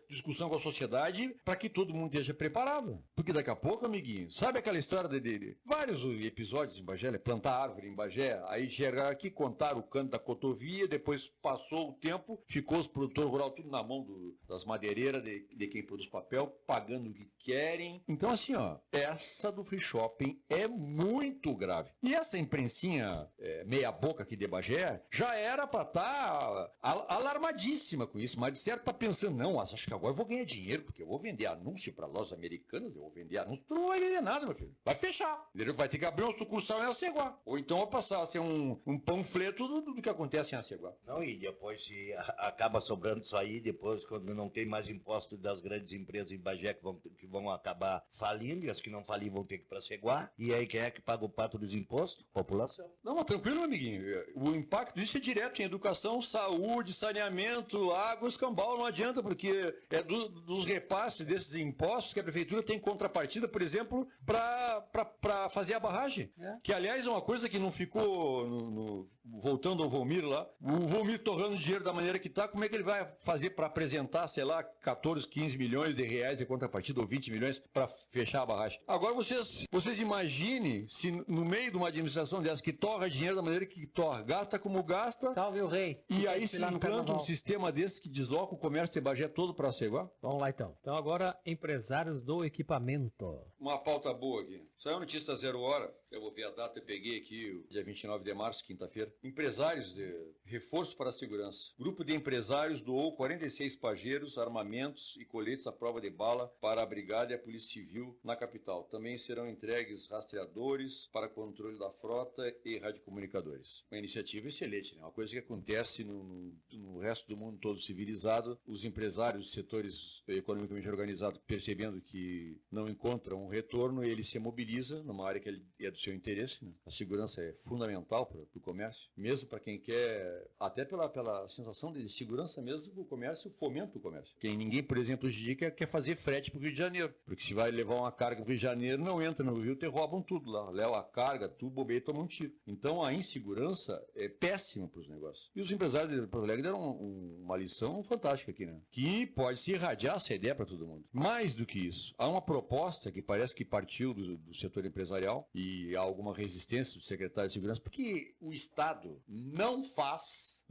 discussão com a sociedade, para que todo mundo esteja preparado. Porque daqui a pouco, amiguinho, sabe aquela história de vários episódios em Bagé, plantar árvore em Bagé, aí chegaram aqui, contaram o canto da cotovia, depois passou o tempo, ficou os produtores rurais tudo na mão das madeireiras, de quem produz papel, pagando o que querem. Então, assim, essa do free shopping é muito grave. E essa imprensinha meia boca aqui de Bagé já era para estar alarmadíssima com isso, mas de certo tá pensando, não, acho que agora eu vou ganhar dinheiro, porque eu vou vender anúncio para lojas americanas, eu vou vender anúncio, tu não vai vender nada, meu filho. Vai fechar. Vai ter que abrir uma sucursal em Aceguá. Ou então vai passar a ser um panfleto do que acontece em Aceguá. Não, e depois se acaba sobrando isso aí, depois quando não tem mais imposto das grandes empresas em Bagé que vão acabar falindo, e as que não falir vão ter que ir para Aceguá. E aí quem é que paga o pato dos impostos? População. Não, mas tranquilo, amiguinho. O impacto disso é direto em educação, saúde, saneamento, água, escambau, não adianta, porque é dos repasses desses impostos que a prefeitura tem contrapartida, por exemplo, para fazer a barragem. Que, aliás, é uma coisa que não ficou voltando ao Volmir lá, o Volmir torrando dinheiro da maneira que tá, como é que ele vai fazer para apresentar, sei lá, 14, 15 milhões de reais de contrapartida ou 20 milhões para fechar a barragem? Agora vocês imaginem se no meio de uma administração dessa que torra dinheiro da maneira que torra, gasta como gasta. Salve o rei. E aí se implanta um sistema desse que desloca o comércio de Bagé todo para Ceguá? Vamos lá então. Então agora, empresários do equipamento. Uma pauta boa aqui. Saiu a notícia da 0 hora. Eu vou ver a data, eu peguei aqui o dia 29 de março, quinta-feira. Empresários de reforço para a segurança. Grupo de empresários doou 46 pajeiros, armamentos e coletes à prova de bala para a Brigada e a Polícia Civil na capital. Também serão entregues rastreadores para controle da frota e radiocomunicadores. Uma iniciativa excelente, né? Uma coisa que acontece no resto do mundo todo civilizado. Os empresários, os setores economicamente organizados, percebendo que não encontram um retorno, ele se mobiliza numa área que é do seu interesse, né? A segurança é fundamental para o comércio, mesmo para quem quer, até pela sensação de segurança mesmo, o comércio fomenta o comércio. Ninguém, por exemplo, hoje em dia quer fazer frete para o Rio de Janeiro, porque se vai levar uma carga para o Rio de Janeiro, não entra no Rio, te roubam tudo lá, leva a carga, tudo, bobeia e toma um tiro. Então a insegurança é péssima para os negócios. E os empresários de Porto Alegre deram uma lição fantástica aqui, né? Que pode se irradiar essa ideia para todo mundo. Mais do que isso, há uma proposta que parece que partiu do setor empresarial e há alguma resistência do secretário de Segurança, porque o Estado não faz,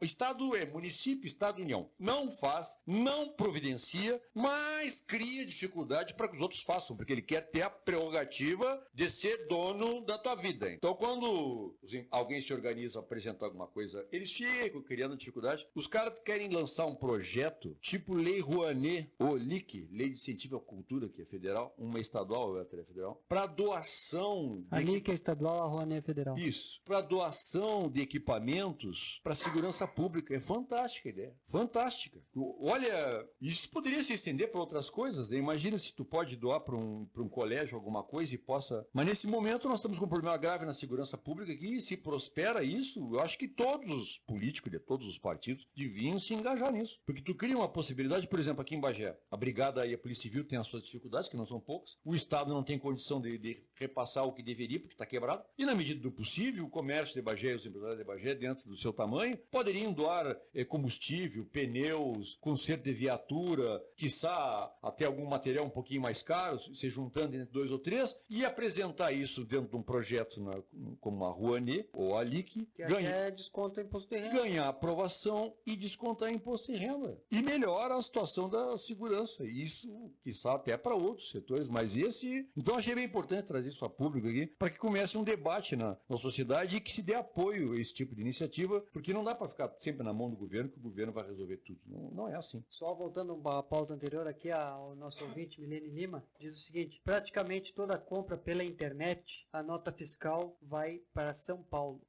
Estado é município, Estado União, não faz, não providencia, mas cria dificuldade para que os outros façam, porque ele quer ter a prerrogativa de ser dono da tua vida. Então, quando alguém se organiza a apresentar alguma coisa, eles ficam criando dificuldade. Os caras querem lançar um projeto tipo Lei Rouanet, ou LIC, Lei de Incentivo à Cultura, que é federal, uma estadual, outra é federal, para doação... A LIC é estadual, a Rouanet é federal. Isso, para doação de equipamentos para segurança pública. É fantástica a ideia. Fantástica. Olha, isso poderia se estender para outras coisas, né? Imagina se tu pode doar para um colégio alguma coisa e possa... Mas nesse momento nós estamos com um problema grave na segurança pública aqui, e se prospera isso, eu acho que todos os políticos de todos os partidos deviam se engajar nisso. Porque tu cria uma possibilidade, por exemplo, aqui em Bagé, a Brigada e a Polícia Civil têm as suas dificuldades, que não são poucas, o Estado não tem condição de repassar o que deveria, porque está quebrado, e na medida do possível, o comércio de Bagé e os empresários de Bagé, dentro do seu tamanho, poderiam doar combustível, pneus, conserto de viatura, quiçá até algum material um pouquinho mais caro, se juntando entre 2 ou 3, e apresentar isso dentro de um projeto como a Rouanet ou a LIC, ganhar desconto em imposto de renda. Ganhar aprovação e descontar imposto de renda. E melhora a situação da segurança. Isso, quiçá, até para outros setores, mas esse... Então, achei bem importante trazer isso a público aqui, para que comece um debate na sociedade e que se dê apoio a esse tipo de iniciativa, porque não dá para ficar sempre na mão do governo, que o governo vai resolver tudo. Não é assim. Só voltando à pauta anterior aqui, ao nosso ouvinte, Milene Lima, diz o seguinte: praticamente toda compra pela internet, a nota fiscal vai para São Paulo.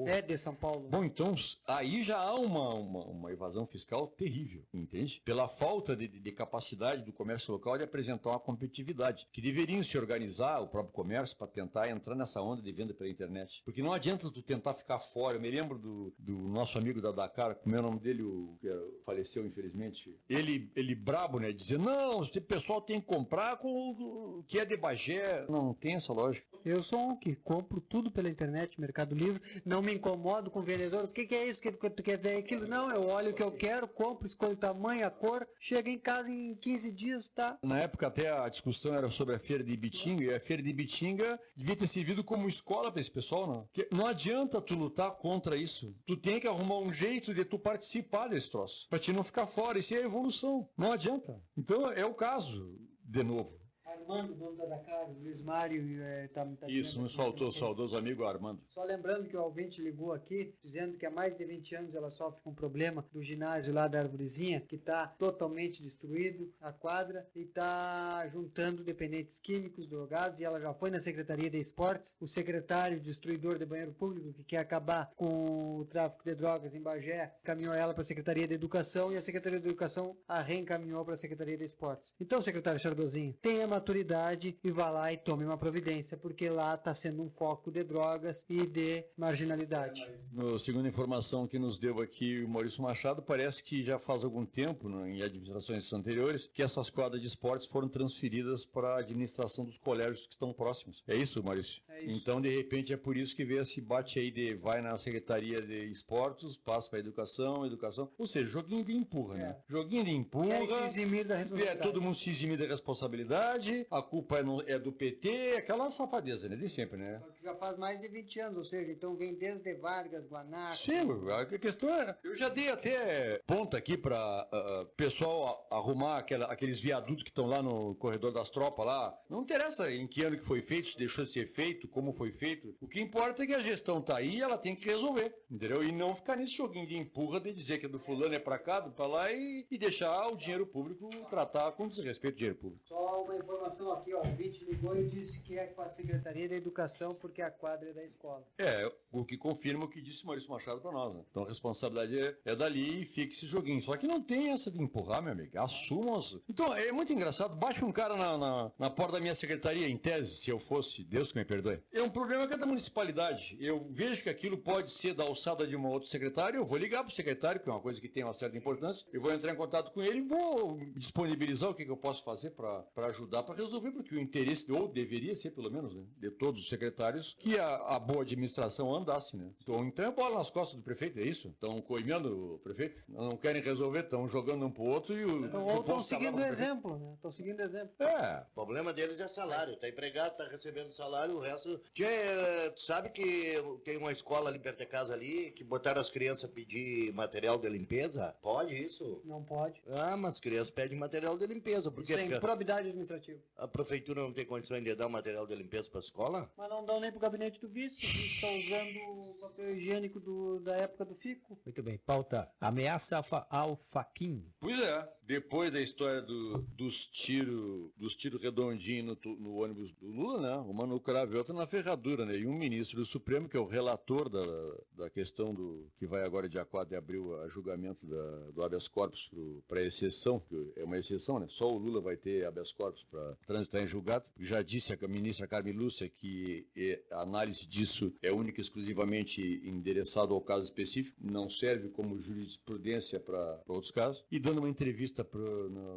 É de São Paulo. Bom, então, aí já há uma evasão fiscal terrível, entende? Pela falta de capacidade do comércio local de apresentar uma competitividade, que deveriam se organizar, o próprio comércio, para tentar entrar nessa onda de venda pela internet. Porque não adianta tu tentar ficar fora. Eu me lembro do nosso amigo da Dakar, como é o nome dele, o que faleceu, infelizmente. Ele brabo, né? Dizer, não, o pessoal tem que comprar com o que é de Bagé. Não tem essa lógica. Eu sou um que compro tudo pela internet, Mercado Livre, não me incomodo com o vendedor. O que é isso que tu quer ver aquilo? Não, eu olho o que eu quero, compro, escolho o tamanho, a cor, chega em casa em 15 dias, tá? Na época até a discussão era sobre a Feira de Ibitinga, e a Feira de Ibitinga devia ter servido como escola para esse pessoal, não? Porque não adianta tu lutar contra isso. Tu tem que arrumar um jeito de tu participar desse troço, para te não ficar fora. Isso é a evolução. Não adianta. Então é o caso, de novo. Armando, dono da Dakar, Luiz Mário, tá isso, nos faltou o saudoso amigo Armando. Só lembrando que o ouvinte ligou aqui, dizendo que há mais de 20 anos ela sofre com um problema do ginásio lá da Arvorezinha, que está totalmente destruído, a quadra, e está juntando dependentes químicos, drogados, e ela já foi na Secretaria de Esportes, o secretário destruidor de banheiro público, que quer acabar com o tráfico de drogas em Bagé, caminhou ela para a Secretaria de Educação, e a Secretaria de Educação a reencaminhou para a Secretaria de Esportes. Então, secretário Chardozinho, tenha maturidade autoridade e vá lá e tome uma providência, porque lá está sendo um foco de drogas e de marginalidade. Segundo a informação que nos deu aqui o Maurício Machado, parece que já faz algum tempo, em administrações anteriores, que essas quadras de esportes foram transferidas para a administração dos colégios que estão próximos. É isso, Maurício? É isso. Então, de repente, é por isso que vê esse bate aí de vai na Secretaria de Esportes, passa para educação, ou seja, joguinho de empurra, né? Joguinho de empurra. Querem se eximir da responsabilidade. Todo mundo se eximir da responsabilidade, a culpa é do PT, aquela safadeza, né? De sempre, né? Só que já faz mais de 20 anos, ou seja, então vem desde Vargas, Guanaco. Sim, a questão é. Eu já dei até ponta aqui para pessoal arrumar aqueles viadutos que estão lá no corredor das tropas lá. Não interessa em que ano que foi feito, se deixou de ser feito, como foi feito. O que importa é que a gestão tá aí e ela tem que resolver, entendeu? E não ficar nesse joguinho de empurra de dizer que é do fulano é para cá, do para lá e deixar o dinheiro público tratar com desrespeito o dinheiro público. Só uma informação aqui, ó, o Vinte ligou e disse que é com a Secretaria da Educação porque a quadra é da escola. O que confirma o que disse Maurício Machado para nós, né? Então a responsabilidade é dali e fica esse joguinho. Só que não tem essa de empurrar, meu amigo. Assumam. Então é muito engraçado. Bate um cara na porta da minha secretaria, em tese, se eu fosse, Deus que me perdoe. É um problema que é da municipalidade. Eu vejo que aquilo pode ser da alçada de uma outra secretária, eu vou ligar pro secretário, que é uma coisa que tem uma certa importância, eu vou entrar em contato com ele e vou disponibilizar o que eu posso fazer para ajudar, para resolver, porque o interesse, ou deveria ser pelo menos, né, de todos os secretários, que a boa administração andasse, né? Então é bola nas costas do prefeito, é isso? Estão coimando o prefeito, não querem resolver, estão jogando um pro outro e o... Ou estão seguindo o exemplo, né? Estão seguindo o exemplo. O problema deles é salário. Tá empregado, tá recebendo salário, o resto... Tu sabe que tem uma escola ali perto de casa ali, que botaram as crianças a pedir material de limpeza? Pode isso? Não pode. Mas as crianças pedem material de limpeza. Porque Isso é improbidade administrativa. a prefeitura não tem condições de dar o material de limpeza para a escola? Mas não dão nem pro gabinete do vice. Eles estão usando o papel higiênico da época do Fico. Muito bem, pauta. Ameaça ao Fachin. Pois é, depois da história dos tiros redondinhos no ônibus do Lula, né? Uma no cravo e outra na ferradura, né? E um ministro do Supremo, que é o relator da questão que vai agora dia 4 de abril a julgamento do habeas corpus para exceção, que é uma exceção, né? Só o Lula vai ter habeas corpus para transitar em julgado. Já disse a ministra Carmen Lúcia que a análise disso é única e exclusivamente endereçado ao caso específico, não serve como jurisprudência para outros casos. E dando uma entrevista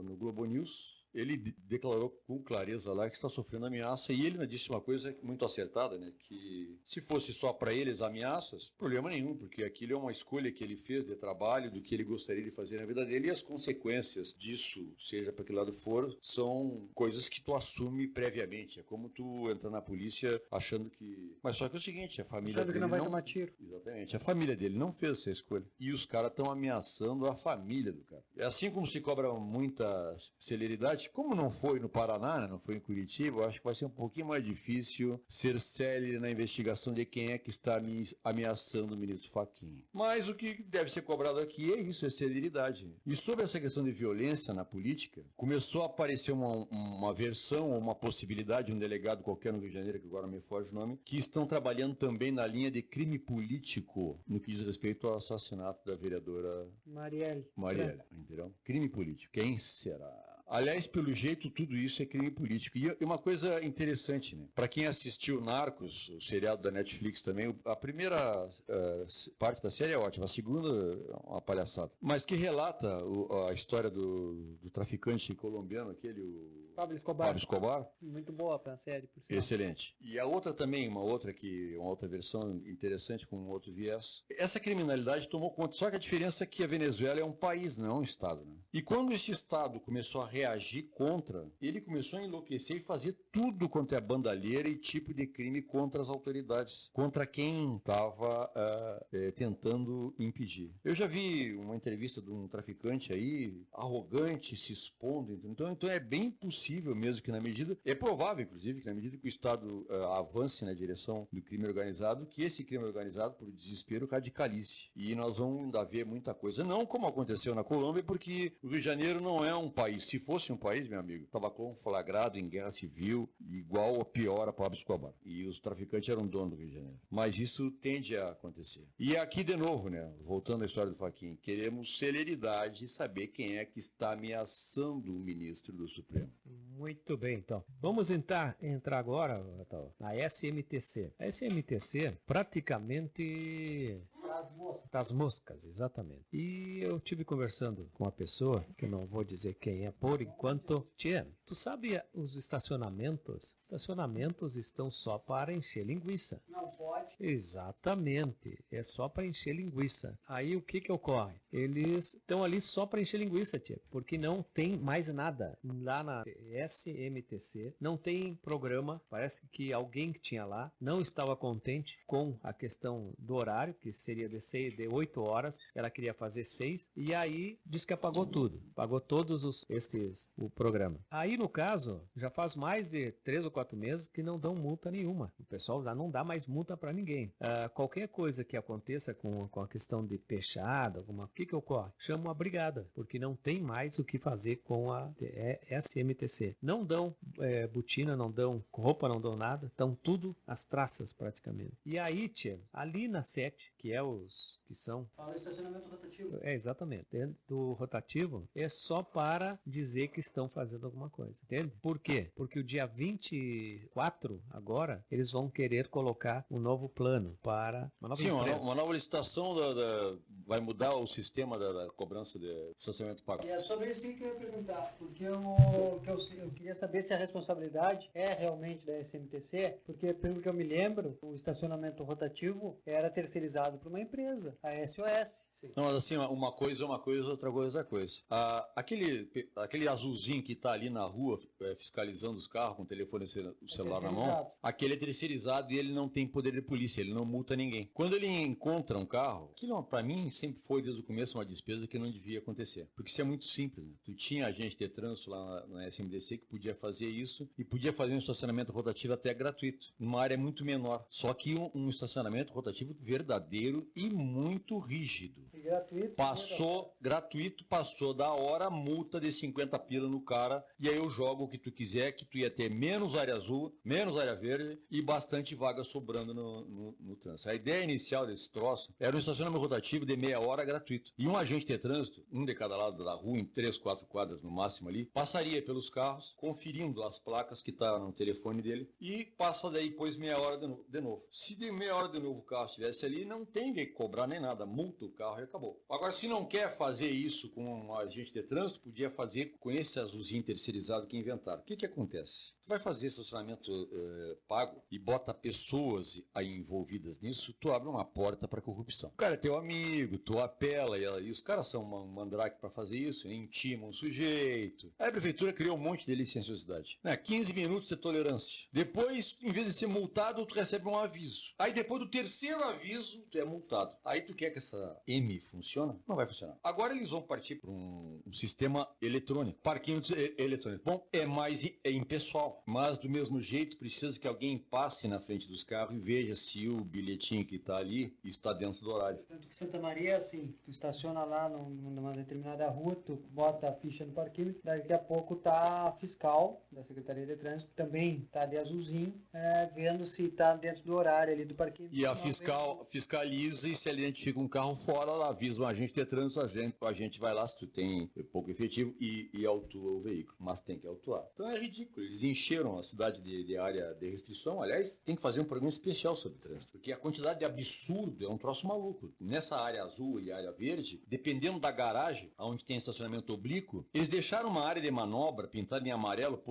no Globo News, ele declarou com clareza lá que está sofrendo ameaça, e ele disse uma coisa muito acertada, né? Que se fosse só para eles ameaças, problema nenhum, porque aquilo é uma escolha que ele fez de trabalho, do que ele gostaria de fazer na vida dele, e as consequências disso, seja para que lado for, são coisas que tu assume previamente. É como tu entrar na polícia achando que... Mas só que é o seguinte, a família Sabe dele que não vai tomar tiro. Exatamente, a família dele não fez essa escolha. E os caras estão ameaçando a família do cara. É assim como se cobra muita celeridade, como não foi no Paraná, né, não foi em Curitiba, eu acho que vai ser um pouquinho mais difícil ser célere na investigação de quem é que está ameaçando o ministro Fachin. Mas o que deve ser cobrado aqui é isso, é celeridade. E sobre essa questão de violência na política, começou a aparecer uma versão ou uma possibilidade, um delegado qualquer no Rio de Janeiro, que agora me foge o nome, que estão trabalhando também na linha de crime político no que diz respeito ao assassinato da vereadora Marielle, entendeu? Crime político. Quem será? Aliás, pelo jeito, tudo isso é crime político. E uma coisa interessante, né? Para quem assistiu Narcos, o seriado da Netflix também, a primeira parte da série é ótima, a segunda é uma palhaçada. Mas que relata a história do traficante colombiano, o Pablo Escobar. Muito boa a série, por sinal. Excelente. E a outra também, uma outra versão interessante com um outro viés. Essa criminalidade tomou conta, só que a diferença é que a Venezuela é um país, não é um estado, né? E quando esse estado começou a reagir contra, ele começou a enlouquecer e fazer tudo quanto é bandalheira e tipo de crime contra as autoridades, contra quem estava tentando impedir. Eu já vi uma entrevista de um traficante aí, arrogante, se expondo, então é bem possível mesmo que é provável inclusive que na medida que o Estado avance na direção do crime organizado, que esse crime organizado, por desespero, radicalize. E nós vamos ainda ver muita coisa, não como aconteceu na Colômbia, porque o Rio de Janeiro não é um país. Se fosse um país, meu amigo, estava conflagrado em guerra civil, igual ou pior a Pablo Escobar. E os traficantes eram donos do Rio de Janeiro. Mas isso tende a acontecer. E aqui de novo, né, voltando à história do Fachin, queremos celeridade e saber quem é que está ameaçando o ministro do Supremo. Muito bem, então. Vamos entrar agora, Natal, na SMTC. A SMTC praticamente... Das moscas, exatamente. E eu tive conversando com uma pessoa, que eu não vou dizer quem é por enquanto. Tia, tu sabe os estacionamentos? Estacionamentos estão só para encher linguiça. Não pode. Exatamente, é só para encher linguiça. Aí o que ocorre? Eles estão ali só para encher linguiça, tia, porque não tem mais nada. Lá na SMTC não tem programa, parece que alguém que tinha lá não estava contente com a questão do horário, que seria de 8 horas, ela queria fazer 6, e aí diz que apagou tudo, pagou todos o programa. Aí no caso, já faz mais de 3 ou 4 meses que não dão multa nenhuma, o pessoal já não dá mais multa para ninguém. Qualquer coisa que aconteça com a questão de pechada, o que ocorre? Chama uma brigada, porque não tem mais o que fazer com a SMTC. Não dão botina, não dão roupa, não dão nada, estão tudo as traças praticamente. E aí, tia, ali na 7, que é os que são... Fala estacionamento rotativo. Exatamente. Dentro do rotativo é só para dizer que estão fazendo alguma coisa, entende? Por quê? Porque o dia 24, agora, eles vão querer colocar um novo plano para uma nova empresa. Uma nova licitação vai mudar o sistema da cobrança de estacionamento pago. E é sobre isso que eu ia perguntar, porque eu queria saber se a responsabilidade é realmente da SMTC, porque pelo que eu me lembro, o estacionamento rotativo era terceirizado para uma empresa, a SOS. Sim. Não, mas assim, uma coisa, outra coisa. Aquele azulzinho que está ali na rua fiscalizando os carros com o telefone celular na mão, aquele é terceirizado e ele não tem poder de polícia, ele não multa ninguém. Quando ele encontra um carro, aquilo para mim sempre foi desde o começo uma despesa que não devia acontecer, porque isso é muito simples, né? Tu tinha agente de trânsito lá na SMDC que podia fazer isso e podia fazer um estacionamento rotativo até gratuito, numa área muito menor, só que um estacionamento rotativo verdadeiro e muito rígido. E gratuito? Passou da hora, multa de 50 pila no cara, e aí eu jogo o que tu quiser, que tu ia ter menos área azul, menos área verde e bastante vaga sobrando no trânsito. A ideia inicial desse troço era um estacionamento rotativo de meia hora gratuito. E um agente de trânsito, um de cada lado da rua, em 3, 4 quadras no máximo ali, passaria pelos carros, conferindo as placas que estão no telefone dele, e passa daí depois meia hora de novo. Se de meia hora de novo o carro estivesse ali, não tem que cobrar nem nada, multa o carro e acabou. Agora, se não quer fazer isso com um agente de trânsito, podia fazer com esse azulzinho terceirizado que inventaram. O que acontece? Tu vai fazer estacionamento pago e bota pessoas aí envolvidas nisso, tu abre uma porta para corrupção. O cara é teu amigo, tu apela e os caras são mandrake para fazer isso, intimam um sujeito. Aí a prefeitura criou um monte de licenciosidade. 15 minutos de tolerância. Depois, em vez de ser multado, tu recebe um aviso. Aí depois do terceiro aviso, tu é multado. Aí tu quer que essa M funcione? Não vai funcionar. Agora eles vão partir para um sistema eletrônico. Parquinho eletrônico. Bom, é mais impessoal. Mas do mesmo jeito precisa que alguém passe na frente dos carros e veja se o bilhetinho que está ali está dentro do horário. Tanto que Santa Maria é assim, tu estaciona lá numa determinada rua, tu bota a ficha no parquímetro, daqui a pouco tá a fiscal da Secretaria de Trânsito, também tá de azulzinho, vendo se tá dentro do horário ali do parquímetro. E a fiscal fiscaliza e se ela identifica um carro fora, ela avisa o agente de trânsito, o agente vai lá se tu tem pouco efetivo e autua o veículo, mas tem que autuar. Então é ridículo, eles encheram a cidade de área de restrição. Aliás, tem que fazer um programa especial sobre trânsito, porque a quantidade de absurdo é um troço maluco. Nessa área azul e área verde, dependendo da garagem, onde tem estacionamento oblíquo, eles deixaram uma área de manobra pintada em amarelo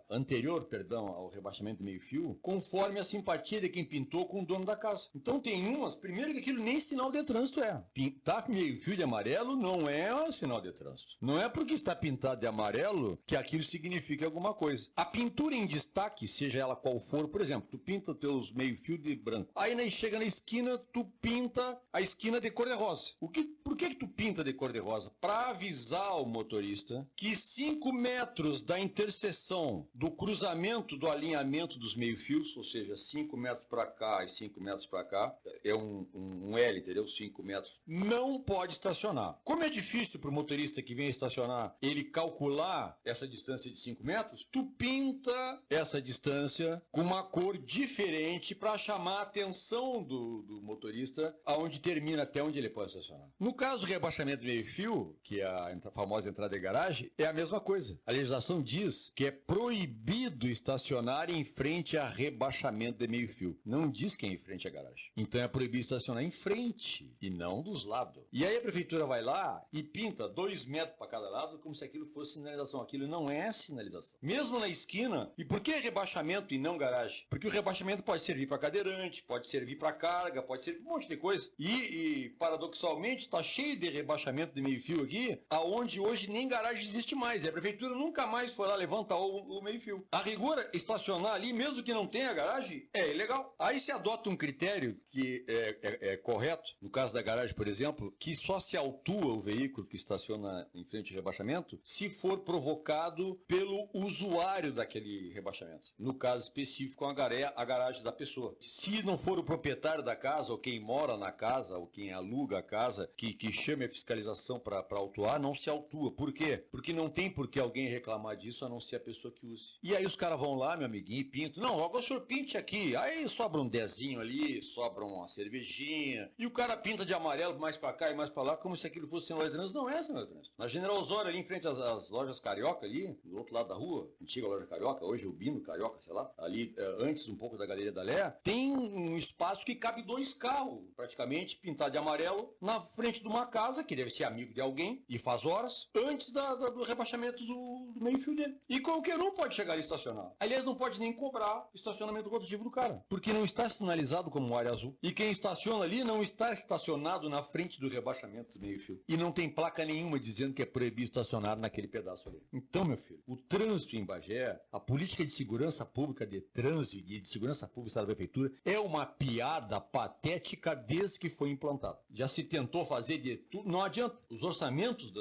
anterior ao rebaixamento de meio-fio, conforme a simpatia de quem pintou com o dono da casa. Então tem umas, primeiro que aquilo nem sinal de trânsito é. Pintar meio-fio de amarelo não é sinal de trânsito. Não é porque está pintado de amarelo que aquilo significa alguma coisa. A pintura em destaque, seja ela qual for, por exemplo, tu pinta teus meio-fio de branco. Aí chega na esquina, tu pinta a esquina de cor-de-rosa. Por que tu pinta de cor-de-rosa? Para avisar o motorista que 5 metros da interseção do cruzamento do alinhamento dos meio-fios, ou seja, 5 metros para cá e 5 metros para cá, é um L, entendeu? 5 metros. Não pode estacionar. Como é difícil para o motorista que vem estacionar ele calcular essa distância de 5 metros, tu pinta essa distância com uma cor diferente para chamar a atenção do motorista aonde termina, até onde ele pode estacionar. No caso caso do rebaixamento meio-fio, que é a famosa entrada de garagem, é a mesma coisa. A legislação diz que é proibido estacionar em frente a rebaixamento de meio-fio. Não diz que é em frente à garagem. Então é proibido estacionar em frente e não dos lados. E aí a prefeitura vai lá e pinta 2 metros para cada lado como se aquilo fosse sinalização. Aquilo não é sinalização. Mesmo na esquina. E por que rebaixamento e não garagem? Porque o rebaixamento pode servir para cadeirante, pode servir para carga, pode servir para um monte de coisa. E paradoxalmente está cheio de rebaixamento de meio-fio aqui, aonde hoje nem garagem existe mais. E a prefeitura nunca mais foi lá levantar o meio-fio. A rigor, estacionar ali, mesmo que não tenha garagem, é ilegal. Aí se adota um critério que é correto, no caso da garagem, por exemplo, que só se autua o veículo que estaciona em frente ao rebaixamento se for provocado pelo usuário daquele rebaixamento. No caso específico, a garagem da pessoa. Se não for o proprietário da casa, ou quem mora na casa, ou quem aluga a casa, que chame a fiscalização para autuar, não se autua. Por quê? Porque não tem por que alguém reclamar disso, a não ser a pessoa que use. E aí os caras vão lá, meu amiguinho, e pintam. Não, logo o senhor pinte aqui. Aí sobra um dezinho ali, sobra uma cervejinha. E o cara pinta de amarelo mais para cá e mais para lá, como se aquilo fosse sinal de trânsito. Não é sinal de trânsito. Na General Osório, ali em frente às lojas Carioca, ali, do outro lado da rua, antiga loja Carioca, hoje o Bino Carioca, sei lá, ali antes um pouco da Galeria da Léa, tem um espaço que cabe 2 carros, praticamente, pintado de amarelo, na frente de uma casa, que deve ser amigo de alguém, e faz horas, antes do rebaixamento do meio-fio dele. E qualquer um pode chegar ali e estacionar. Aliás, não pode nem cobrar estacionamento rotativo do cara, porque não está sinalizado como área azul. E quem estaciona ali não está estacionado na frente do rebaixamento do meio-fio. E não tem placa nenhuma dizendo que é proibido estacionar naquele pedaço ali. Então, meu filho, o trânsito em Bagé, a política de segurança pública de trânsito e de segurança pública da prefeitura é uma piada patética desde que foi implantado. Já se tentou fazer de tudo, não adianta. Os orçamentos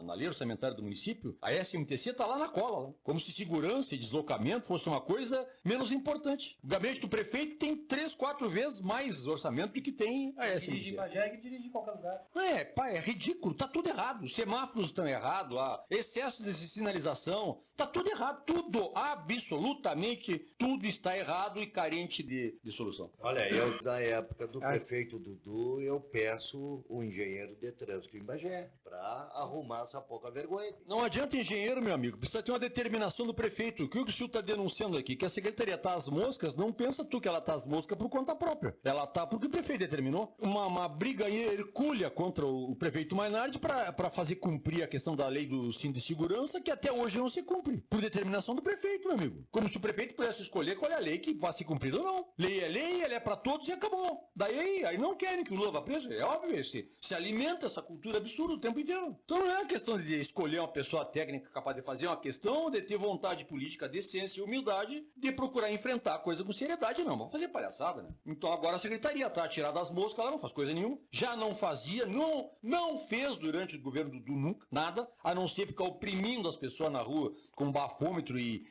na lei orçamentária do município, a SMTC está lá na cola, lá. Como se segurança e deslocamento fosse uma coisa menos importante. O gabinete do prefeito tem 3, 4 vezes mais orçamento do que tem a SMTC. Dirige em Bagé que dirige em qualquer lugar. É ridículo, tá tudo errado. Os semáforos estão errados, excesso de sinalização, tá tudo errado. Tudo, absolutamente tudo está errado e carente de solução. Olha, eu, na época do prefeito Dudu, eu peço um engenheiro de trânsito em Bagé para arrumar essa pouca vergonha. Não adianta engenheiro, meu amigo, precisa ter uma determinação do prefeito. O que o senhor está denunciando aqui? Que a secretaria tá às moscas, não pensa tu que ela tá às moscas por conta própria. Ela tá porque o prefeito determinou. Uma briga hercúlea contra o prefeito Mainardi para fazer cumprir a questão da lei do cinto de segurança, que até hoje não se cumpre. Por determinação do prefeito, meu amigo. Como se o prefeito pudesse escolher qual é a lei que vai ser cumprida ou não. Lei, ela é para todos e acabou. Daí aí não querem que o Lula vá preso. É óbvio, se alimenta essa cultura absurda o tempo inteiro. Então não é uma questão de escolher uma pessoa técnica capaz de fazer, é uma questão de ter vontade política, decência e humildade de procurar enfrentar a coisa com seriedade, não. Vamos fazer palhaçada, né? Então agora a secretaria tá tirada das moscas, ela não faz coisa nenhuma. Já não fazia, não fez durante o governo do Dudu nada, a não ser ficar oprimindo as pessoas na rua com bafômetro e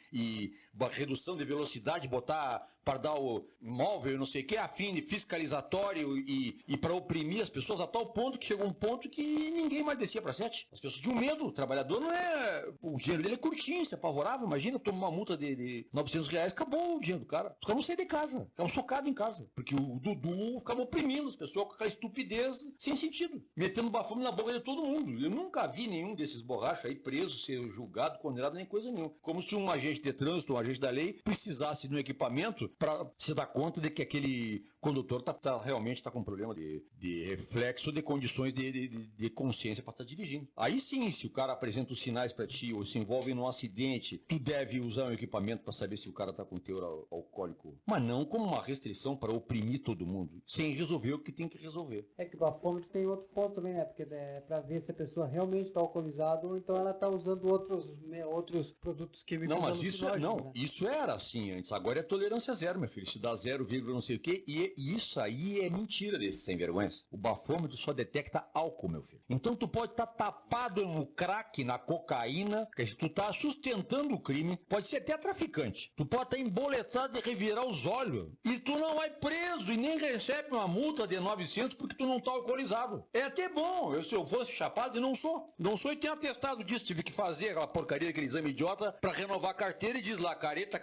redução de velocidade, botar pardal móvel, não sei o que, a fim de fiscalizatório e para oprimir as pessoas a tal ponto que chegou um ponto que ninguém mais descia para 7. As pessoas tinham medo, o trabalhador não é... O dinheiro dele é curtinho, se apavorável, imagina, toma uma multa de R$900, acabou o dinheiro do cara. Os caras não saíam de casa, ficavam socados em casa, porque o Dudu ficava oprimindo as pessoas com aquela estupidez sem sentido, metendo bafome na boca de todo mundo. Eu nunca vi nenhum desses borrachos aí preso, ser julgado, condenado, nem coisa nenhuma. Como se um agente de trânsito, um agente da lei, precisasse de um equipamento para se dar conta de que aquele condutor realmente está com problema de reflexo de condições de consciência para estar dirigindo. Aí sim, se o cara apresenta os sinais para ti ou se envolve num acidente, tu deve usar um equipamento para saber se o cara está com teor alcoólico. Mas não como uma restrição para oprimir todo mundo, sem resolver o que tem que resolver. É que o bafômetro tem outro ponto também, né? Porque é para ver se a pessoa realmente está alcoolizada ou então ela está usando outros produtos químicos. Não, mas isso era assim antes. Agora é tolerância zero, meu filho. Se dá 0, não sei o quê. E isso aí é mentira desses sem vergonhas. O bafômetro só detecta álcool, meu filho. Então tu pode estar tapado no crack, na cocaína, que tu tá sustentando o crime. Pode ser até traficante. Tu pode estar emboletado de revirar os olhos. E tu não vai preso e nem recebe uma multa de 900 porque tu não tá alcoolizado. É até bom. Se eu fosse chapado, e não sou. Não sou e tenho atestado disso. Tive que fazer aquela porcaria, aquele exame idiota pra renovar a carteira e diz lá, careta.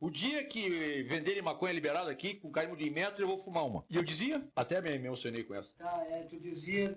O dia que venderem maconha liberada aqui, com careta ficar em milímetro eu vou fumar uma. E eu dizia, até me emocionei com essa. Tá, tu dizia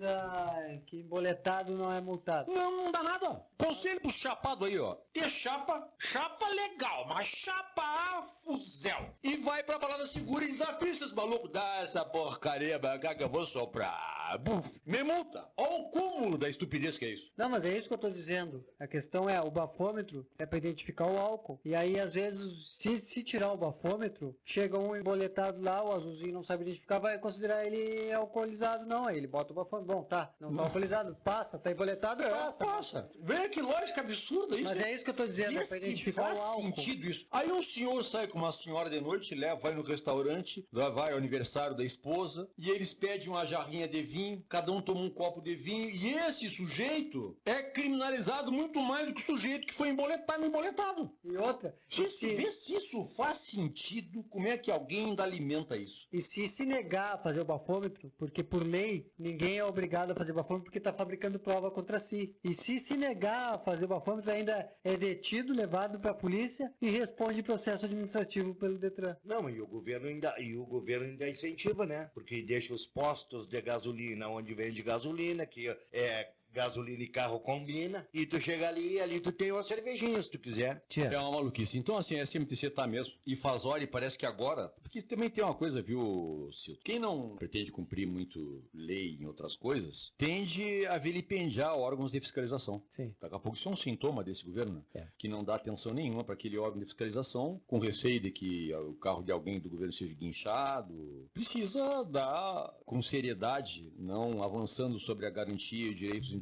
que emboletado não é multado. Não dá nada. Conselho pro chapado aí, ó. Ter chapa legal, mas chapa a fuzel. E vai pra balada segura e desafia esses malucos. Dá essa porcaria, que eu vou soprar. Buf, me multa. Olha o cúmulo da estupidez que é isso. Não, mas é isso que eu tô dizendo. A questão é, o bafômetro é pra identificar o álcool. E aí, às vezes, se tirar o bafômetro, chega um emboletado lá, o azulzinho não sabe identificar, vai considerar ele alcoolizado. Não, aí ele bota o bafômetro. Bom, tá, não tá alcoolizado, passa, tá emboletado, passa. Vê que lógica absurda isso. Mas é isso que eu tô dizendo, é pra identificar o álcool. Faz sentido isso. Aí um senhor sai com uma senhora de noite, vai no restaurante, vai ao aniversário da esposa, e eles pedem uma jarrinha de vinho, cada um toma um copo de vinho, e esse sujeito é criminalizado muito mais do que o sujeito que foi emboletado. E outra... Vê se isso faz sentido, como é que alguém ainda alimenta isso? E se negar a fazer o bafômetro, porque por lei ninguém é obrigado a fazer bafômetro porque está fabricando prova contra si. E se negar a fazer o bafômetro, ainda é detido, levado para a polícia e responde processo administrativo pelo Detran. Não, e o governo ainda incentiva, né? Porque deixa os postos de gasolina onde vende gasolina, que é gasolina e carro combina, e tu chega ali e ali tu tem uma cervejinha, se tu quiser. É uma maluquice. Então, assim, a SMTC tá mesmo. E faz hora e parece que agora... Porque também tem uma coisa, viu, Cilto? Quem não pretende cumprir muito lei em outras coisas, tende a vilipendiar órgãos de fiscalização. Sim. Daqui a pouco isso é um sintoma desse governo, né? É. Que não dá atenção nenhuma para aquele órgão de fiscalização, com receio de que o carro de alguém do governo seja guinchado. Precisa dar com seriedade, não avançando sobre a garantia e direitos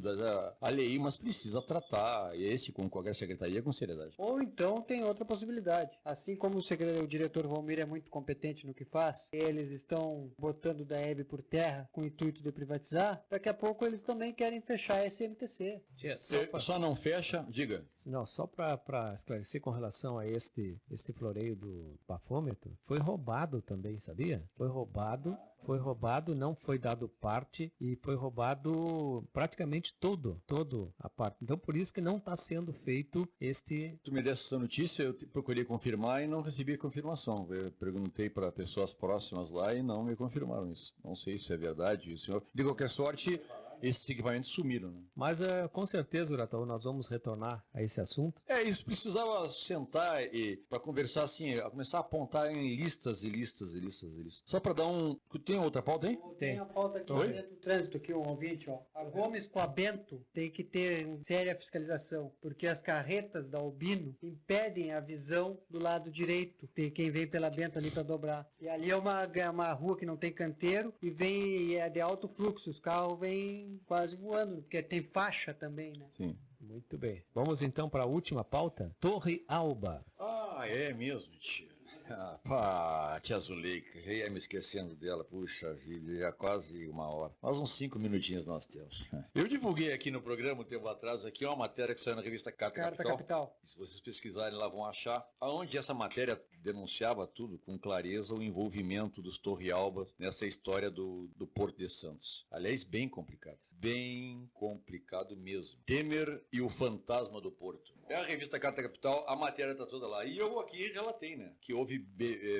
alheio, mas precisa tratar esse, como qualquer secretaria, com seriedade. Ou então tem outra possibilidade. Assim como o diretor Valmir é muito competente no que faz, eles estão botando da EB por terra com o intuito de privatizar, daqui a pouco eles também querem fechar a SMTC. Só não fecha, diga. Não, só para esclarecer com relação a este floreio do bafômetro, foi roubado também, sabia? Foi roubado, não foi dado parte e foi roubado praticamente todo a parte. Então por isso que não está sendo feito este... Tu me desse essa notícia, eu procurei confirmar e não recebi confirmação. Eu perguntei para pessoas próximas lá e não me confirmaram isso. Não sei se é verdade isso. De qualquer sorte... esses equipamentos sumiram, né? Mas com certeza, Urataú, nós vamos retornar a esse assunto. Isso precisava sentar e para conversar assim, começar a apontar em listas e listas e listas e listas. Só para dar um... Tem outra pauta, hein? Tem a pauta aqui dentro do trânsito, aqui, um ouvinte, ó. A Gomes com a Bento tem que ter séria fiscalização, porque as carretas da Albino impedem a visão do lado direito. Tem quem vem pela Bento ali para dobrar. E ali é uma rua que não tem canteiro e é de alto fluxo. Os carros vêm quase voando, porque tem faixa também, né? Sim. Muito bem. Vamos então para a última pauta. Torre Alba. É mesmo, tia. Tia Zuleika, eu ia me esquecendo dela, puxa vida, já quase uma hora. Mas uns 5 minutinhos nós temos. Eu divulguei aqui no programa, um tempo atrás, aqui uma matéria que saiu na revista Carta Capital. Se vocês pesquisarem lá vão achar, aonde essa matéria denunciava tudo com clareza o envolvimento dos Torre Alba nessa história do Porto de Santos. Aliás, bem complicado. Bem complicado mesmo. Temer e o fantasma do Porto. É a revista Carta Capital, a matéria está toda lá. E eu aqui relatei, né, que houve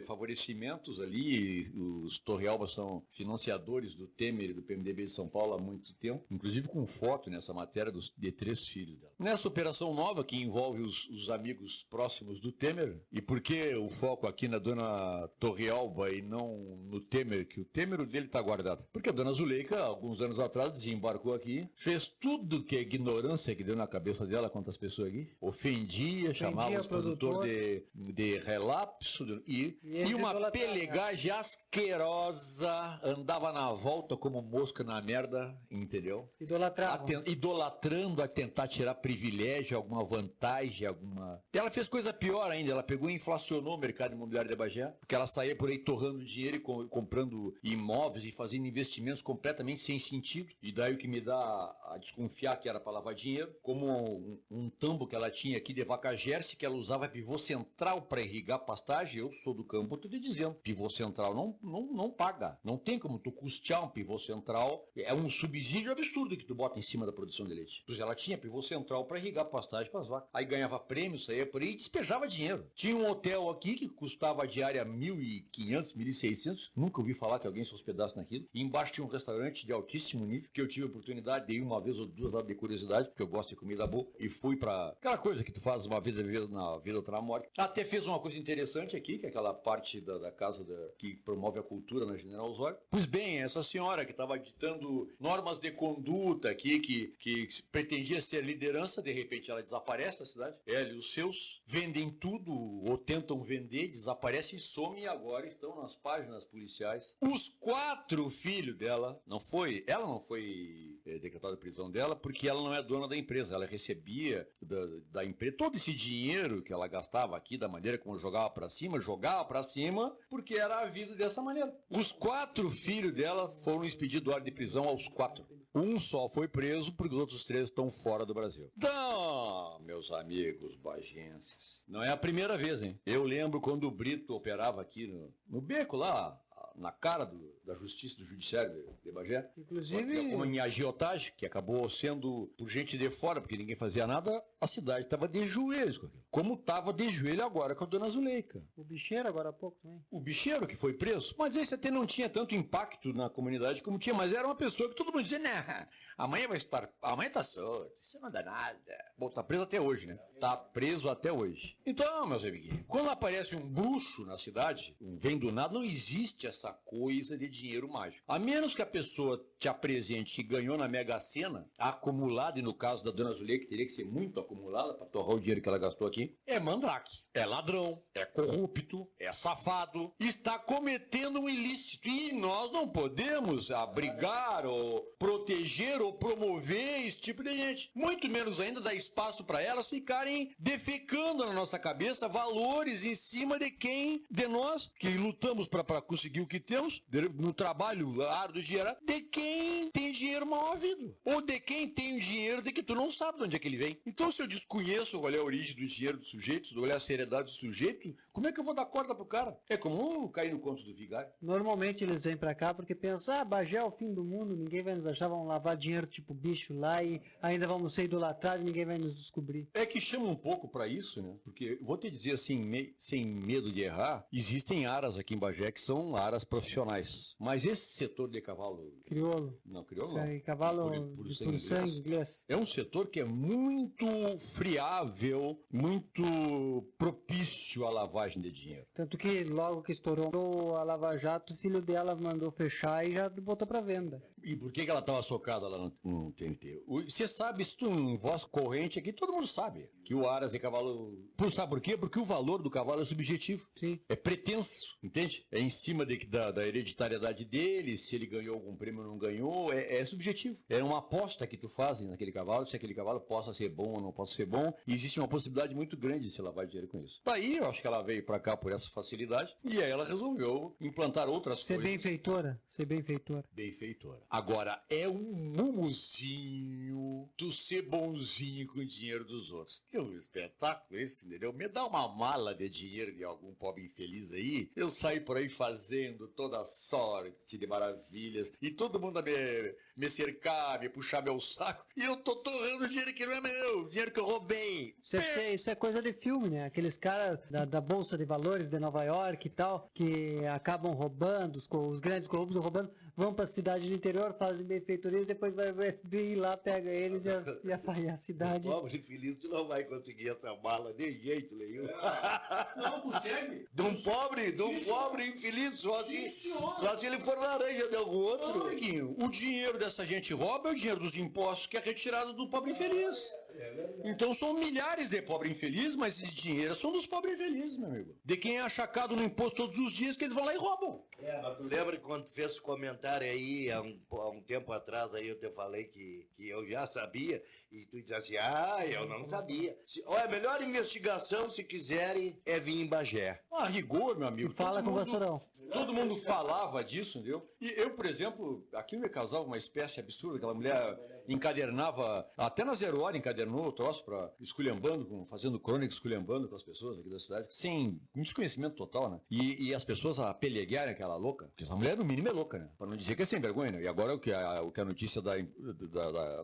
favorecimentos ali, os Torre Alba são financiadores do Temer e do PMDB de São Paulo há muito tempo, inclusive com foto nessa matéria de 3 filhos dela. Nessa operação nova que envolve os amigos próximos do Temer, e por que o foco aqui na dona Torre Alba e não no Temer, que o Temer dele está guardado? Porque a dona Zuleika, alguns anos atrás, desembarcou aqui, fez tudo que a ignorância que deu na cabeça dela contra as pessoas aqui, ofendia, chamava os produtores de relapso, e uma pelegagem asquerosa, andava na volta como mosca na merda, entendeu? Idolatrando a tentar tirar privilégio, alguma vantagem, alguma... Ela fez coisa pior ainda, ela pegou e inflacionou o mercado imobiliário de Bagé, porque ela saía por aí torrando dinheiro e comprando imóveis e fazendo investimentos completamente sem sentido, e daí o que me dá a desconfiar que era para lavar dinheiro, como um tambo que ela ela tinha aqui de vaca Jersey, que ela usava pivô central para irrigar pastagem. Eu sou do campo, estou te dizendo, pivô central não paga. Não tem como tu custear um pivô central. É um subsídio absurdo que tu bota em cima da produção de leite. Pois ela tinha pivô central para irrigar pastagem para as vacas. Aí ganhava prêmio, saía por aí e despejava dinheiro. Tinha um hotel aqui que custava a diária 1.500, 1.600. Nunca ouvi falar que alguém se hospedasse naquilo. E embaixo tinha um restaurante de altíssimo nível, que eu tive a oportunidade de ir uma vez ou duas lá de curiosidade, porque eu gosto de comida boa, e fui para aquela coisa que tu faz uma vez na vida, outra na morte. Até fez uma coisa interessante aqui, que é aquela parte da casa que promove a cultura na General Osório. Pois bem, essa senhora que estava ditando normas de conduta aqui, que pretendia ser liderança, de repente ela desaparece da cidade. Ela e os seus vendem tudo, ou tentam vender, desaparecem e somem, e agora estão nas páginas policiais. Os 4 filhos dela, ela não foi decretada a prisão dela, porque ela não é dona da empresa. Ela recebia da empresa todo esse dinheiro que ela gastava aqui, da maneira como jogava pra cima, porque era havido dessa maneira. Os 4 filhos dela foram expedidos ordem de prisão aos 4. Um só foi preso, porque os outros 3 estão fora do Brasil. Então, meus amigos bagenses, não é a primeira vez, hein? Eu lembro quando o Brito operava aqui no beco lá, na cara da justiça do judiciário de Bagé. Inclusive... Como em agiotagem, que acabou sendo por gente de fora, porque ninguém fazia nada, a cidade estava de joelhos com aquilo. Como estava de joelho agora com a dona Zuleika. O bicheiro agora há pouco também. O bicheiro que foi preso, mas esse até não tinha tanto impacto na comunidade como tinha, mas era uma pessoa que todo mundo dizia, né, amanhã tá solto, isso não dá nada. Bom, tá preso até hoje, né? Tá preso até hoje. Então, meus amiguinhos, quando aparece um bruxo na cidade, vem do nada, não existe essa coisa de dinheiro mágico. A menos que a pessoa te apresente que ganhou na Mega Sena, acumulado, e no caso da dona Zuleika, que teria que ser muito acumulada para torrar o dinheiro que ela gastou aqui, é mandrake, é ladrão, é corrupto, é safado, está cometendo um ilícito. E nós não podemos abrigar ou proteger ou promover esse tipo de gente. Muito menos ainda dar espaço para elas ficarem defecando na nossa cabeça valores em cima de quem, de nós, que lutamos para conseguir o que temos, no trabalho árduo de dinheiro, de quem tem dinheiro mal havido. Ou de quem tem o dinheiro de que tu não sabe de onde é que ele vem. Então, se eu desconheço qual é a origem do dinheiro do sujeito, olhar a seriedade do sujeito, como é que eu vou dar corda pro cara? É como cair no conto do vigário. Normalmente eles vêm pra cá porque pensam, Bagé é o fim do mundo, ninguém vai nos achar, vamos lavar dinheiro tipo bicho lá e ainda vamos ser idolatrados, ninguém vai nos descobrir. É que chama um pouco pra isso, né? Porque, vou te dizer assim, sem medo de errar, existem aras aqui em Bagé que são aras profissionais. Mas esse setor de cavalo... Crioulo. Não, crioulo não. Cavalo por sangue inglês. É um setor que é muito friável, muito propício à lavagem de dinheiro. Tanto que logo que estourou a Lava Jato, o filho dela mandou fechar e já botou pra venda. E por que ela estava socada lá no TNT? Você sabe, isso em voz corrente aqui, todo mundo sabe que o aras de cavalo... Sabe por quê? Porque o valor do cavalo é subjetivo. Sim. É pretenso, entende? É em cima da hereditariedade dele, se ele ganhou algum prêmio ou não ganhou, é subjetivo. É uma aposta que tu faz naquele cavalo, se aquele cavalo possa ser bom ou não possa ser bom, e existe uma possibilidade muito grande de se lavar dinheiro com isso. Daí, eu acho que ela veio pra cá por essa facilidade, e aí ela resolveu implantar outras coisas. Ser benfeitora. Benfeitora. Agora, é um mumuzinho tu ser bonzinho com o dinheiro dos outros. Que é um espetáculo esse, entendeu? Me dá uma mala de dinheiro de algum pobre infeliz aí, eu saio por aí fazendo toda sorte de maravilhas, e todo mundo a me cercar, me puxar meu saco, e eu tô torrando dinheiro que não é meu, dinheiro que eu roubei. Isso é coisa de filme, né? Aqueles caras da Bolsa de Valores de Nova York e tal, que acabam roubando, os grandes corruptos roubando, vão pra cidade do interior, fazem benfeitorias, depois vai o FBI lá, pega eles e a cidade. O pobre infeliz, tu não vai conseguir essa mala de jeito nenhum. Não consegue? De um pobre infeliz, só se ele for laranja de algum outro. Não, amiguinho, o dinheiro dessa gente rouba é o dinheiro dos impostos que é retirado do pobre infeliz. Então são milhares de pobre infeliz, mas esses dinheiros são dos pobres infelizes, meu amigo. De quem é achacado no imposto todos os dias que eles vão lá e roubam. Mas tu lembra quando tu fez esse comentário aí, há um tempo atrás, aí eu te falei que eu já sabia, e tu disse assim, eu não sabia. Olha, a melhor investigação, se quiserem, é vir em Bagé. Rigor, meu amigo. Fala com o Vassourão. Todo mundo falava disso, entendeu? E eu, por exemplo, aqui me causava uma espécie absurda, aquela mulher encadernava, até na Zero Hora encadernou o troço pra esculhambando, fazendo crônica, esculhambando com as pessoas aqui da cidade, sem um desconhecimento total, né? E as pessoas apeleguearem aquela louca, porque essa mulher no mínimo é louca, né? Pra não dizer que é sem vergonha, né? E agora o que a notícia da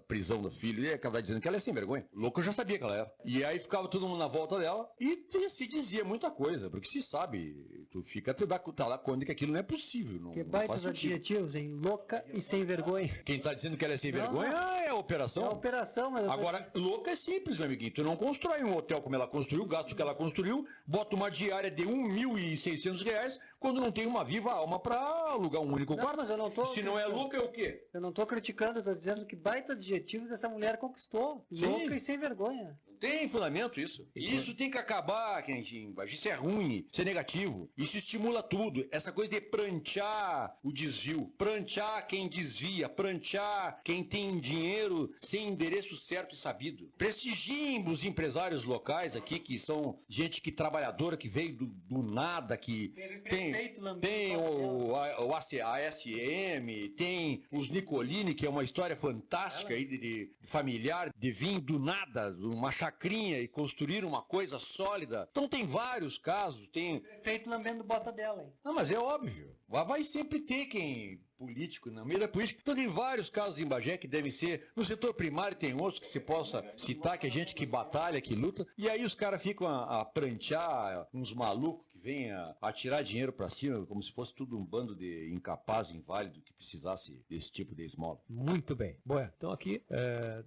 prisão do filho, é que ela tá dizendo que ela é sem vergonha. Louca eu já sabia que ela era. E aí ficava todo mundo na volta dela e se dizia muita coisa, porque se sabe, tu fica te dá lá conta que aquilo não é possível. Não, Que não baita faz os sentido. adjetivos, hein? Louca e sem vergonha. Quem tá dizendo que ela é sem Não, vergonha é a operação. É a operação, mas... Agora, louca é simples, meu amiguinho. Tu não constrói um hotel como ela construiu, o gasto que ela construiu, bota uma diária de R$1.600 quando não tem uma viva alma pra alugar um único Não, quarto. mas eu não tô... Se não é louca, é o quê? Eu não tô criticando, eu tô dizendo que baita adjetivos essa mulher conquistou. Sim. Louca e sem vergonha. Tem fundamento isso. Isso tem que acabar, Quentinho. Isso é ruim, isso é negativo. Isso estimula tudo. Essa coisa de prantear o desvio, prantear quem desvia, prantear quem tem dinheiro sem endereço certo e sabido. Prestigiem os empresários locais aqui, que são gente que trabalhadora, que veio do nada, que tem o ASM, tem os Nicolini, que é uma história fantástica aí de familiar, de vir do nada, uma chacrinha e construir uma coisa sólida. Então tem vários casos, tem... Prefeito lambendo bota dela, hein? Não, mas é óbvio. Vai sempre ter quem... político, na meio da política. Então tem vários casos em Bagé que devem ser... No setor primário tem outros que se possa citar, que é gente que batalha, que luta. E aí os caras ficam a prantear uns malucos que vêm a tirar dinheiro pra cima, como se fosse tudo um bando de incapaz, inválido, que precisasse desse tipo de esmola. Muito bem. Bom, então aqui...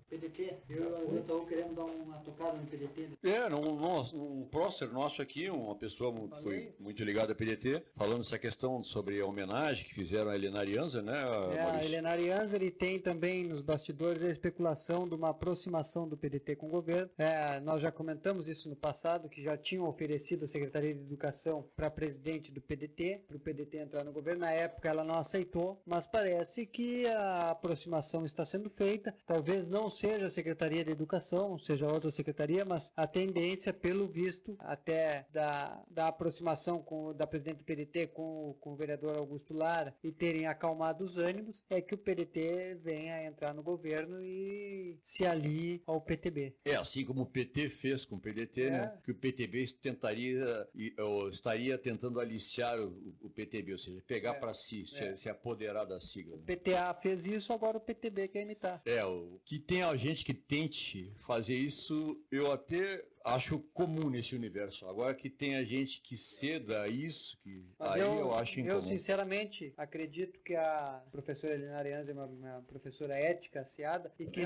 PDT, eu tô querendo dar uma tocada no PDT. Um prócer nosso aqui, uma pessoa que foi muito ligada a PDT, falando essa questão sobre a homenagem que fizeram a Helena Arianza, né, A Maurício? Helena Arianza, ele tem também nos bastidores a especulação de uma aproximação do PDT com o governo. Nós já comentamos isso no passado, que já tinham oferecido a Secretaria de Educação para presidente do PDT, para o PDT entrar no governo. Na época ela não aceitou, mas parece que a aproximação está sendo feita. Talvez não seja a Secretaria de Educação, seja outra secretaria, mas a tendência, pelo visto, até da aproximação da presidente do PDT com o vereador Augusto Lara e terem acalmado os ânimos, é que o PDT venha a entrar no governo e se alie ao PTB. Assim como o PT fez com o PDT, né? Que o PTB estaria tentando aliciar o PTB, ou seja, pegar para si, se apoderar da sigla. O PTA fez isso, agora o PTB quer imitar. O que tem a gente que tente fazer isso, eu até acho comum nesse universo. Agora que tem a gente que ceda a isso, eu acho incomum. Eu sinceramente acredito que a professora Helena Arianza é uma professora ética, aciada, e que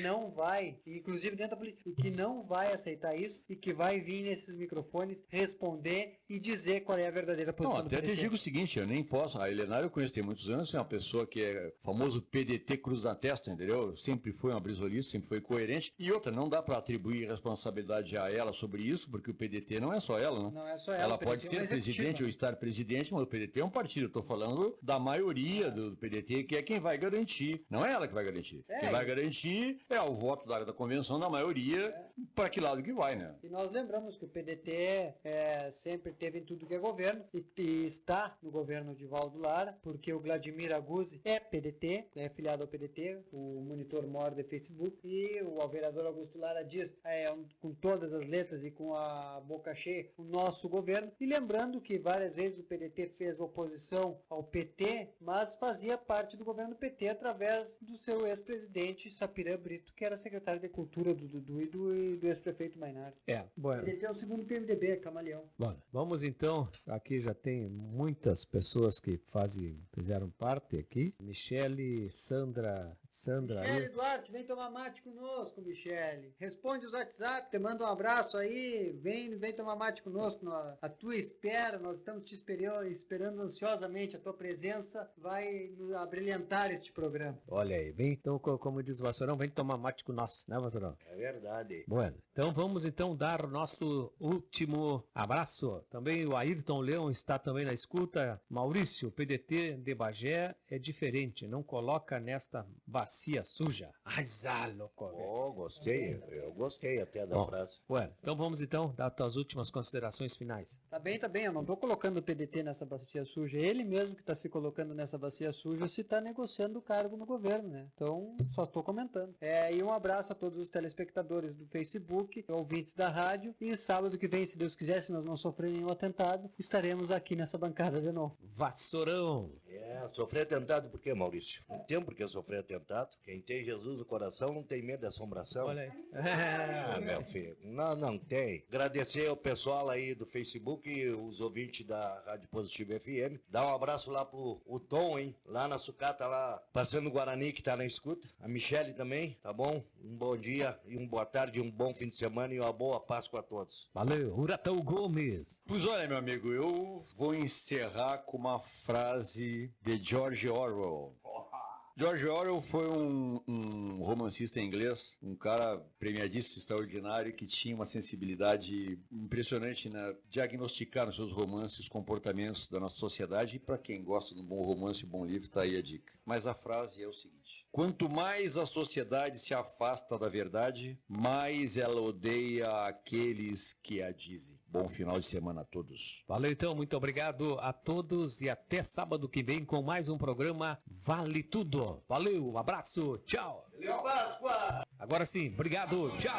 não vai, inclusive dentro da política, e que não vai aceitar isso, e que vai vir nesses microfones responder e dizer qual é a verdadeira posição do PDT. Até te digo o seguinte, eu nem posso, a Helena eu conheço tem muitos anos, é uma pessoa que é famoso PDT cruz na testa, entendeu? Sempre foi uma brisolista, sempre foi coerente, e outra, não dá para atribuir responsabilidade a ela sobre isso, porque o PDT não é só ela, né? Não é só ela. Ela pode ser presidente ou estar presidente, mas o PDT é um partido. Eu estou falando da maioria do PDT, que é quem vai garantir. Não é ela que vai garantir. Quem vai garantir é o voto da convenção da maioria, para que lado que vai, né? E nós lembramos que o PDT sempre teve em tudo que é governo e está no governo de Valdo Lara, porque o Vladimir Aguzzi é PDT, é filiado ao PDT, o monitor maior de Facebook, e o vereador Augusto Lara diz, com todas as letras e com a boca cheia, o nosso governo. E lembrando que várias vezes o PDT fez oposição ao PT, mas fazia parte do governo PT através do seu ex-presidente Sapirã Brito, que era secretário de Cultura do Dudu e do ex-prefeito Mainardi. Bueno. O PDT é o segundo PMDB, camaleão. Bom, vamos então, aqui já tem muitas pessoas que fizeram parte aqui. Michele, Sandra Michele aí. Duarte, vem tomar mate conosco, Michele. Responde os WhatsApp, te manda um abraço aí, vem tomar mate conosco, a tua espera, nós estamos te esperando ansiosamente, a tua presença vai abrilhantar este programa. Olha aí, vem então, como diz o Vassourão, vem tomar mate com nós, né, Vassourão? É verdade. Bueno, então vamos então dar o nosso último abraço. Também o Ayrton Leão está também na escuta. Maurício, o PDT de Bagé é diferente, não coloca nesta bacia suja. Louco. Gostei, eu gostei até da frase. abraço. Ué, então vamos dar as tuas últimas considerações finais. Tá bem, eu não tô colocando o PDT nessa bacia suja, ele mesmo que tá se colocando nessa bacia suja se tá negociando o cargo no governo, né? Então, só tô comentando. E um abraço a todos os telespectadores do Facebook, ouvintes da rádio, e sábado que vem, se Deus quiser, se nós não sofrer nenhum atentado, estaremos aqui nessa bancada de novo. Vassourão! Sofrer atentado por quê, Maurício? Não tem por que sofrer atentado. Quem tem Jesus no coração não tem medo de assombração. Olha aí. Meu filho, não tem. Agradecer ao pessoal aí do Facebook e os ouvintes da Rádio Positivo FM. Dá um abraço lá pro Tom, hein? Lá na sucata, lá, passando o Guarani, que tá na escuta. A Michele também, tá bom? Um bom dia e uma boa tarde, um bom fim de semana e uma boa Páscoa a todos. Valeu, Uratão Gomes. Pois olha, meu amigo, eu vou encerrar com uma frase de George Orwell. George Orwell foi um romancista inglês, um cara premiadíssimo, extraordinário, que tinha uma sensibilidade impressionante na diagnosticar nos seus romances os comportamentos da nossa sociedade. E para quem gosta de um bom romance e um bom livro, tá aí a dica. Mas a frase é o seguinte: quanto mais a sociedade se afasta da verdade, mais ela odeia aqueles que a dizem. Bom final de semana a todos. Valeu então, muito obrigado a todos e até sábado que vem com mais um programa Vale Tudo. Valeu, um abraço, tchau. Feliz Páscoa! Agora sim, obrigado, tchau.